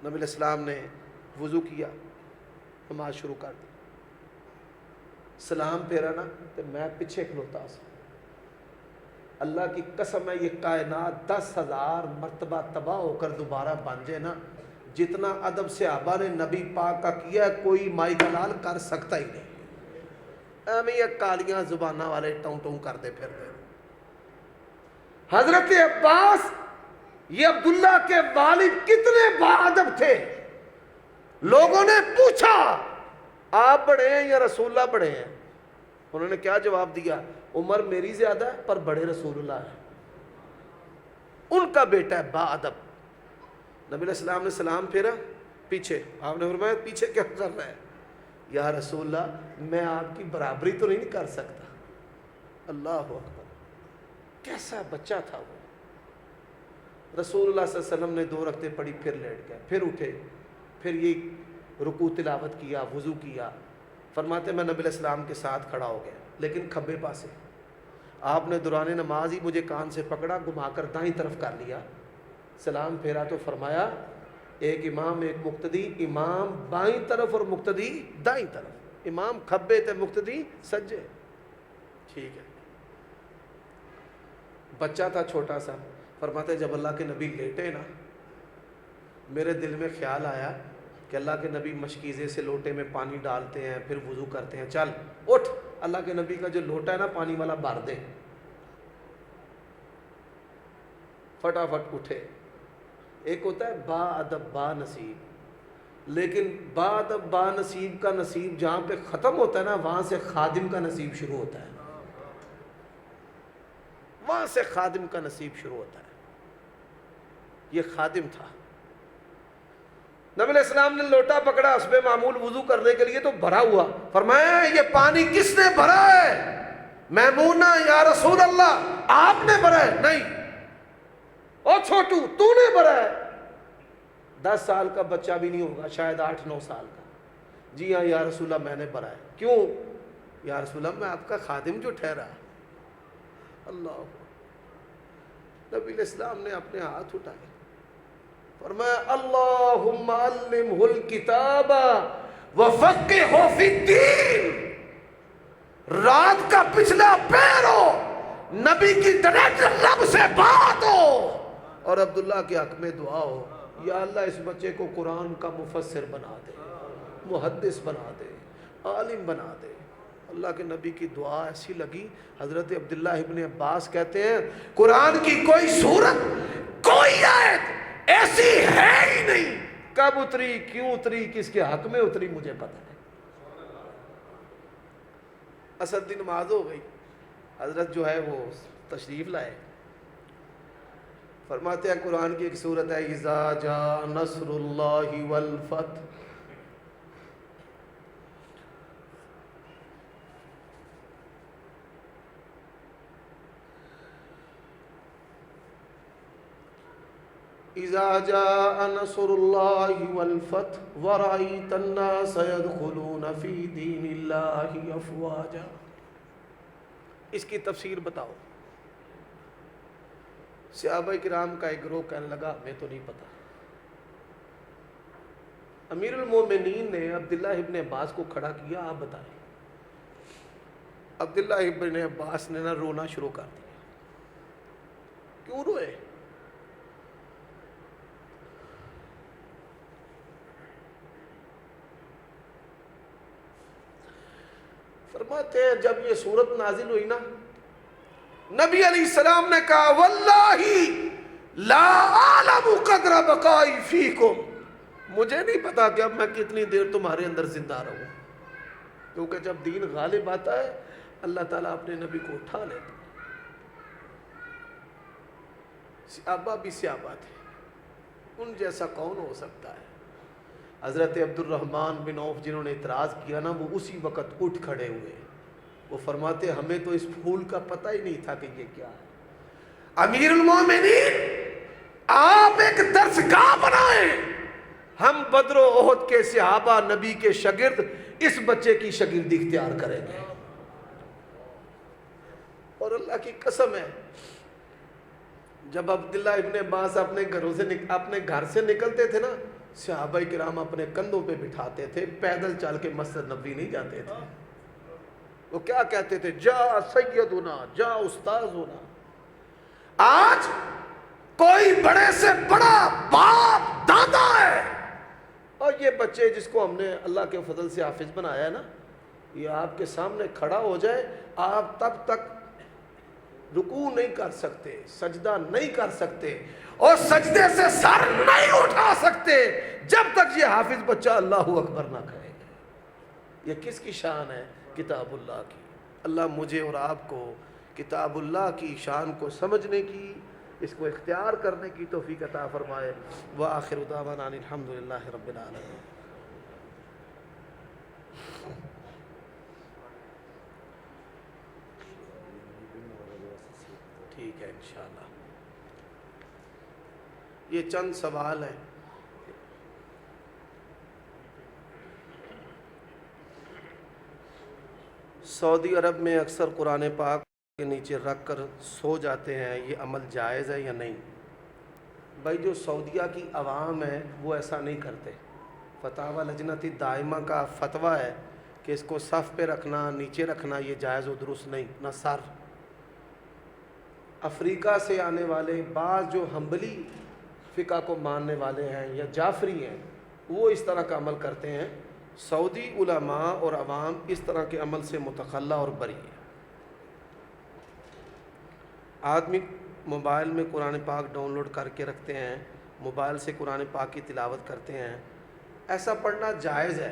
Speaker 1: نبی علیہ السلام نے وضو کیا، نماز شروع کر دی، سلام پھیرا نا تو میں پیچھے کھلوتا سا۔ اللہ کی قسم ہے یہ کائنات 10,000 مرتبہ تباہ ہو کر دوبارہ بن جائے نا، جتنا ادب صحابہ نے نبی پاک کا کیا ہے کوئی مائی دلال کر سکتا ہی نہیں۔ ایویں یہ کالیاں زبانہ والے ٹوں ٹوں کرتے پھر دے۔ حضرت عباس یہ عبداللہ کے والد کتنے باادب تھے، لوگوں نے پوچھا آپ بڑے ہیں یا رسول اللہ بڑے ہیں؟ انہوں نے کیا جواب دیا؟ عمر میری زیادہ ہے پر بڑے رسول اللہ ہے، ان کا بیٹا ہے باادب۔ نبی علیہ السلام نے سلام پھیرا پیچھے، آپ نے فرمایا پیچھے کیا کر رہا ہے؟ یا رسول اللہ میں آپ کی برابری تو نہیں کر سکتا۔ اللہ اکبر، کیسا بچہ تھا وہ۔ رسول اللہ صلی اللہ علیہ وسلم نے 2 رکعتیں پڑھی، پھر لیٹ گئے، پھر اٹھے، پھر یہ رکوع تلاوت کیا، وضو کیا۔ فرماتے میں نبی علیہ السلام کے ساتھ کھڑا ہو گیا لیکن کھبے پاسے۔ آپ نے دوران نماز ہی مجھے کان سے پکڑا، گھما کر دائیں طرف کر لیا، سلام پھیرا تو فرمایا ایک امام ایک مقتدی، امام بائیں طرف اور مقتدی دائیں طرف، امام کھبے تے مقتدی سجے۔ ٹھیک ہے، بچہ تھا چھوٹا سا۔ فرماتے جب اللہ کے نبی لیٹے نا میرے دل میں خیال آیا کہ اللہ کے نبی مشکیزے سے لوٹے میں پانی ڈالتے ہیں پھر وضو کرتے ہیں، چل اٹھ اللہ کے نبی کا جو لوٹا ہے نا پانی والا بھر دے۔ فٹافٹ اٹھے۔ ایک ہوتا ہے با ادب با نصیب، لیکن با ادب با نصیب کا نصیب جہاں پہ ختم ہوتا ہے نا وہاں سے خادم کا نصیب شروع ہوتا ہے، وہاں سے خادم کا نصیب شروع ہوتا ہے۔ یہ خادم تھا۔ نبی علیہ السلام نے لوٹا پکڑا حسب معمول وضو کرنے کے لیے تو بھرا ہوا، فرمایا یہ پانی کس نے بھرا ہے؟ میمونہ یا رسول اللہ آپ نے بھرا ہے؟ نہیں۔ او چھوٹو تو نے بھرا ہے؟ 10 سال کا بچہ بھی نہیں ہوگا، شاید 8-9 سال کا۔ جی ہاں یا رسول اللہ میں نے بھرا ہے۔ کیوں؟ یا رسول اللہ میں آپ کا خادم جو ٹھہرا۔ اللہ، نبی علیہ السلام نے اپنے ہاتھ اٹھائے، فرمایا اللہم علمہ الکتاب وفقہہ فی الدین۔ رات کا پچھلا پیر ہو، نبی کی ڈائریکٹ رب سے بات ہو اور عبداللہ کے حق میں دعا ہو، یا اللہ اس بچے کو قرآن کا مفسر بنا دے، محدث بنا دے، عالم بنا دے۔ اللہ کے نبی کی دعا ایسی لگی، حضرت عبداللہ ابن عباس کہتے ہیں قرآن کی کوئی سورت کوئی آیت ایسی ہے ہی نہیں، کب اتری، کیوں اتری، کس کے حق میں اتری مجھے پتہ ہے۔ اصل دن نماز ہو گئی، حضرت جو ہے وہ تشریف لائے، فرماتے ہیں قرآن کی ایک سورت ہے اذا جاء نصر اللہ والفتح، اذا جاء نصر اللہ والفتح ورأیت الناس يدخلون فی دین اللہ افواجا۔ اس کی تفسیر بتاؤ۔ صحابہ کرام کا ایک گروہ کہنے لگا ہمیں تو نہیں پتا۔ امیر المومنین نے عبداللہ ابن عباس کو کھڑا کیا، آپ بتائیں۔ عبداللہ ابن عباس نے نہ رونا شروع کر دیا۔ کیوں روئے؟ فرماتے ہیں جب یہ سورت نازل ہوئی نا نبی علیہ السلام نے کہا واللہ لا اعلم قدر بقائی فیکم، مجھے نہیں پتا کہ اب میں کتنی دیر تمہارے اندر زندہ رہوں، کیونکہ جب دین غالب آتا ہے اللہ تعالیٰ اپنے نبی کو اٹھا لیتا۔ صحابہ بھی صحابہ تھے، ان جیسا کون ہو سکتا ہے؟ حضرت عبد الرحمن بن عوف جنہوں نے اعتراض کیا نا، وہ اسی وقت اٹھ کھڑے ہوئے. وہ فرماتے ہمیں تو اس پھول کا پتہ ہی نہیں تھا کہ یہ کیا ہے. امیر المومنین آپ ایک درسگاہ بنائیں، ہم بدر و احد کے صحابہ نبی کے شاگرد اس بچے کی شاگردی اختیار کریں گے. اور اللہ کی قسم ہے، جب عبداللہ ابن عباس اپنے گھر سے نکلتے تھے نا، صحابہ کرام اپنے کندھوں پہ بٹھاتے تھے، پیدل چل کے مسجد نبوی نہیں جاتے تھے. وہ کیا کہتے تھے؟ جا سیدنا، جا استاذ ہونا. آج کوئی بڑے سے بڑا باپ دادا ہے، اور یہ بچے جس کو ہم نے اللہ کے فضل سے حافظ بنایا ہے نا، یہ آپ کے سامنے کھڑا ہو جائے، آپ تب تک رکوع نہیں کر سکتے، سجدہ نہیں کر سکتے، اور سجدے سے سر نہیں اٹھا سکتے جب تک یہ حافظ بچہ اللہ اکبر نہ کہے. یہ کس کی شان ہے؟ کتاب اللہ کی. اللہ مجھے اور آپ کو کتاب اللہ کی شان کو سمجھنے کی، اس کو اختیار کرنے کی توفیق عطا فرمائے. وآخر دعوانا ان الحمدللہ رب العالمین. ٹھیک ہے انشاءاللہ. یہ چند سوال ہیں. سعودی عرب میں اکثر قرآن پاک کے نیچے رکھ کر سو جاتے ہیں، یہ عمل جائز ہے یا نہیں؟ بھائی جو سعودیہ کی عوام ہے وہ ایسا نہیں کرتے. فتاوی لجنت دائمہ کا فتویٰ ہے کہ اس کو صف پہ رکھنا، نیچے رکھنا یہ جائز و درست نہیں، نہ سر. افریقہ سے آنے والے بعض جو حنبلی فقہ کو ماننے والے ہیں یا جعفری ہیں، وہ اس طرح کا عمل کرتے ہیں. سعودی علماء اور عوام اس طرح کے عمل سے متخلہ اور بری ہے. آدمی موبائل میں قرآن پاک ڈاؤن لوڈ کر کے رکھتے ہیں، موبائل سے قرآن پاک کی تلاوت کرتے ہیں، ایسا پڑھنا جائز ہے،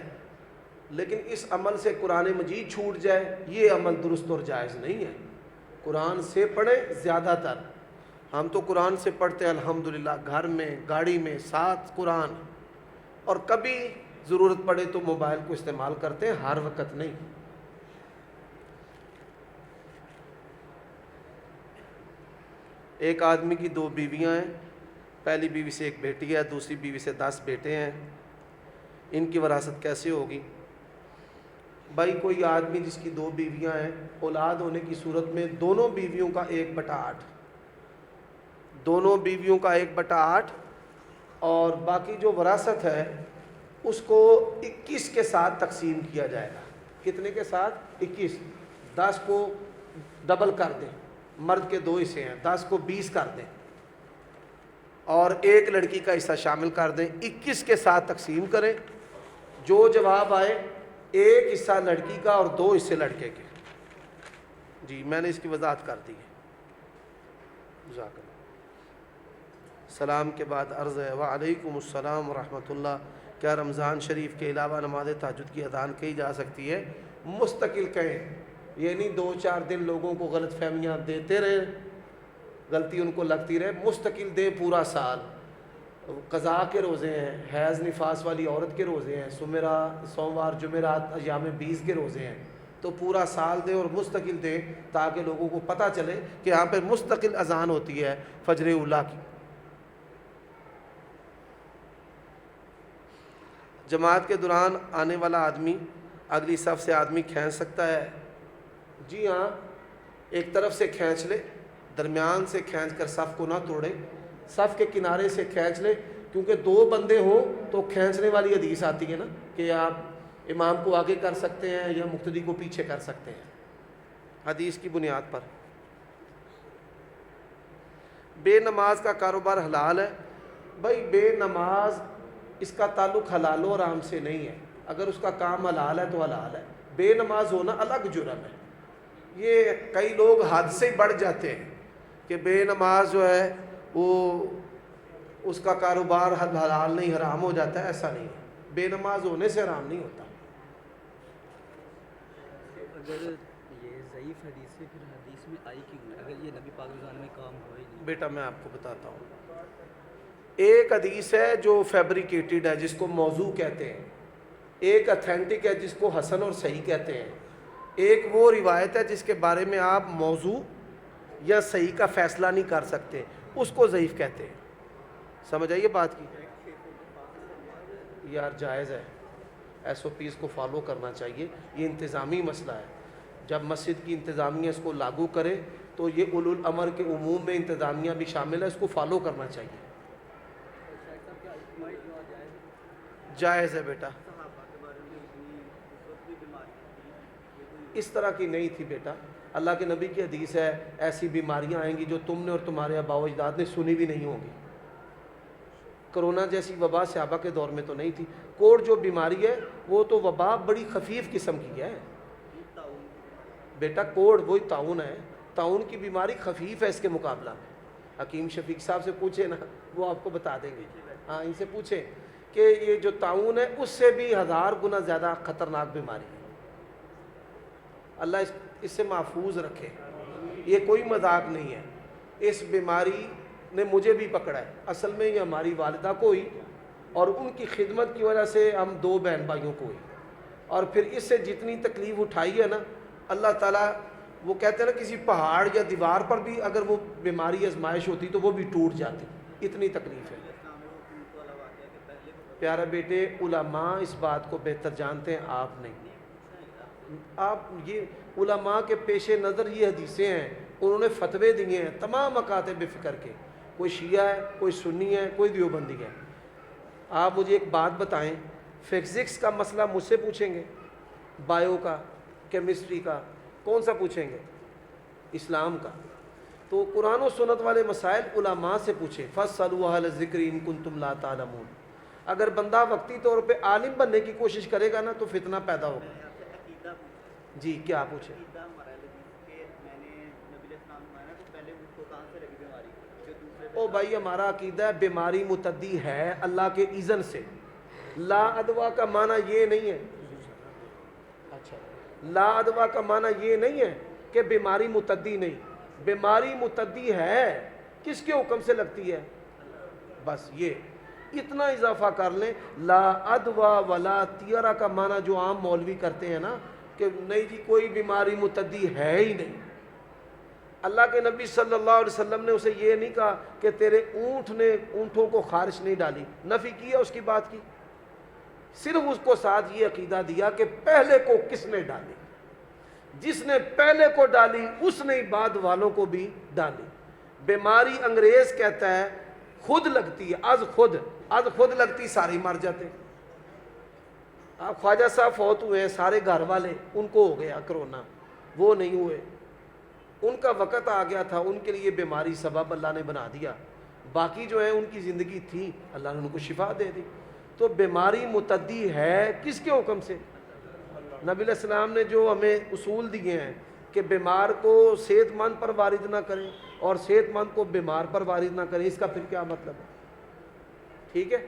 Speaker 1: لیکن اس عمل سے قرآن مجید چھوٹ جائے یہ عمل درست اور جائز نہیں ہے. قرآن سے پڑھیں زیادہ تر. ہم تو قرآن سے پڑھتے ہیں الحمدللہ، گھر میں، گاڑی میں، ساتھ قرآن، اور کبھی ضرورت پڑے تو موبائل کو استعمال کرتے ہیں، ہر وقت نہیں. ایک آدمی کی 2 بیویاں ہیں، پہلی بیوی سے 1 بیٹی ہے، دوسری بیوی سے 10 بیٹے ہیں، ان کی وراثت کیسے ہوگی؟ بھائی کوئی آدمی جس کی 2 بیویاں ہیں، اولاد ہونے کی صورت میں دونوں بیویوں کا 1/8، دونوں بیویوں کا 1/8، اور باقی جو وراثت ہے اس کو 21 کے ساتھ تقسیم کیا جائے گا. کتنے کے ساتھ؟ 21. 10 کو ڈبل کر دیں، مرد کے 2 حصے ہیں، 10 کو 20 کر دیں، اور ایک لڑکی کا حصہ شامل کر دیں، 21 کے ساتھ تقسیم کریں. جو جواب آئے 1 حصہ لڑکی کا اور 2 حصے لڑکے کے. جی میں نے اس کی وضاحت کر دی ہے. جزاک اللہ. سلام کے بعد عرض ہے وعلیکم السلام ورحمۃ اللہ. کیا رمضان شریف کے علاوہ نماز تہجد کی اذان کہی جا سکتی ہے؟ مستقل کہیں، یہ نہیں 2-4 دن لوگوں کو غلط فہمیاں دیتے رہے، غلطی ان کو لگتی رہے. مستقل دیں پورا سال. قضاء کے روزے ہیں، حیض نفاس والی عورت کے روزے ہیں، سوموار جمعرات ایام 20 کے روزے ہیں، تو پورا سال دیں اور مستقل دیں تاکہ لوگوں کو پتہ چلے کہ یہاں پہ مستقل اذان ہوتی ہے فجر اولیٰ کی. جماعت کے دوران آنے والا آدمی اگلی صف سے آدمی کھینچ سکتا ہے؟ جی ہاں، ایک طرف سے کھینچ لے، درمیان سے کھینچ کر صف کو نہ توڑے، صف کے کنارے سے کھینچ لے، کیونکہ 2 بندے ہوں تو کھینچنے والی حدیث آتی ہے نا کہ آپ امام کو آگے کر سکتے ہیں یا مقتدی کو پیچھے کر سکتے ہیں، حدیث کی بنیاد پر. بے نماز کا کاروبار حلال ہے؟ بھائی بے نماز اس کا تعلق حلال و حرام سے نہیں ہے. اگر اس کا کام حلال ہے تو حلال ہے، بے نماز ہونا الگ جرم ہے. یہ کئی لوگ حد سے بڑھ جاتے ہیں کہ بے نماز جو ہے وہ اس کا کاروبار حلال نہیں حرام ہو جاتا ہے. ایسا نہیں ہے، بے نماز ہونے سے حرام نہیں ہوتا.
Speaker 2: اگر یہ ضعیف حدیث ہے پھر حدیث میں آئی کیوں ہے اگر یہ نبی پاک کے زمانے میں کام ہوا ہی نہیں؟
Speaker 1: بیٹا میں آپ کو بتاتا ہوں. ایک حدیث ہے جو فیبریکیٹڈ ہے جس کو موضوع کہتے ہیں، ایک اتھینٹک ہے جس کو حسن اور صحیح کہتے ہیں، ایک وہ روایت ہے جس کے بارے میں آپ موضوع یا صحیح کا فیصلہ نہیں کر سکتے، اس کو ضعیف کہتے ہیں۔ سمجھ آئیے بات کی؟ یار جائز ہے، ایس او پیز کو فالو کرنا چاہیے، یہ انتظامی مسئلہ ہے۔ جب مسجد کی انتظامیہ اس کو لاگو کرے تو یہ اولو الامر کے عموم میں انتظامیہ بھی شامل ہے، اس کو فالو کرنا چاہیے۔ جائز ہے بیٹا، اس طرح کی نہیں تھی بیٹا۔ اللہ کے نبی کی حدیث ہے ایسی بیماریاں آئیں گی جو تم نے اور تمہارے آباء و اجداد نے سنی بھی نہیں ہوں گی۔ کرونا جیسی وبا صحابہ کے دور میں تو نہیں تھی۔ کوڑ جو بیماری ہے وہ تو وبا بڑی خفیف قسم کی ہے بیٹا، کوڑ وہی طاعون ہے، طاعون کی بیماری خفیف ہے اس کے مقابلہ میں۔ حکیم شفیق صاحب سے پوچھیں نا، وہ آپ کو بتا دیں گے۔ ہاں ان سے پوچھیں کہ یہ جو طاعون ہے اس سے بھی 1000 گنا زیادہ خطرناک بیماری ہے۔ اللہ اس سے محفوظ رکھے، یہ کوئی مذاق نہیں ہے۔ اس بیماری نے مجھے بھی پکڑا ہے، اصل میں یہ ہماری والدہ کو ہوئی اور ان کی خدمت کی وجہ سے ہم 2 بہن بھائیوں کو ہوئی، اور پھر اس سے جتنی تکلیف اٹھائی ہے نا اللہ تعالیٰ، وہ کہتے ہیں نا کسی پہاڑ یا دیوار پر بھی اگر وہ بیماری آزمائش ہوتی تو وہ بھی ٹوٹ جاتی، اتنی تکلیف ہے۔ پیارے بیٹے، علماء اس بات کو بہتر جانتے ہیں، آپ نہیں۔ آپ یہ علماء کے پیش نظر یہ حدیثیں ہیں، انہوں نے فتوے دیے ہیں تمام مکاتب فکر کے، کوئی شیعہ ہے، کوئی سنی ہے، کوئی دیوبندی ہے۔ آپ مجھے ایک بات بتائیں، فزکس کا مسئلہ مجھ سے پوچھیں گے، بایو کا، کیمسٹری کا، کون سا پوچھیں گے؟ اسلام کا۔ تو قرآن و سنت والے مسائل علماء سے پوچھیں، فاسألوا اہل الذکر ان کنتم لا تعلمون۔ اگر بندہ وقتی طور پہ عالم بننے کی کوشش کرے گا نا تو فتنہ پیدا ہوگا۔ جی کیا پوچھیں؟ او بھائی ہمارا عقیدہ ہے بیماری متعدی ہے اللہ کے اذن سے۔ لا ادوا کا معنی یہ نہیں ہے، اچھا لا ادوا کا معنی یہ نہیں ہے کہ بیماری متعدی نہیں، بیماری متعدی ہے، کس کے حکم سے لگتی ہے؟ بس یہ اتنا اضافہ کر لیں، لا ادوا ولا طیرہ کا معنی جو عام مولوی کرتے ہیں نا کہ نہیں جی کوئی بیماری متعدی ہے ہی نہیں۔ اللہ کے نبی صلی اللہ علیہ وسلم نے اسے یہ نہیں کہا کہ تیرے اونٹ نے اونٹوں کو خارش نہیں ڈالی، نفی کی ہے اس کی بات کی، صرف اس کو ساتھ یہ عقیدہ دیا کہ پہلے کو کس نے ڈالی، جس نے پہلے کو ڈالی اس نے بعد والوں کو بھی ڈالی۔ بیماری انگریز کہتا ہے خود لگتی ہے، از خود لگتی ساری مر جاتے۔ آپ خواجہ صاحب فوت ہوئے ہیں، سارے گھر والے ان کو ہو گیا کرونا، وہ نہیں ہوئے، ان کا وقت آ گیا تھا، ان کے لیے بیماری سبب اللہ نے بنا دیا، باقی جو ہیں ان کی زندگی تھی، اللہ نے ان کو شفا دے دی۔ تو بیماری متعدی ہے کس کے حکم سے؟ نبی علیہ السلام نے جو ہمیں اصول دیے ہیں کہ بیمار کو صحت مند پر وارد نہ کریں اور صحت مند کو بیمار پر وارد نہ کریں، اس کا پھر کیا مطلب ہے؟ ٹھیک ہے۔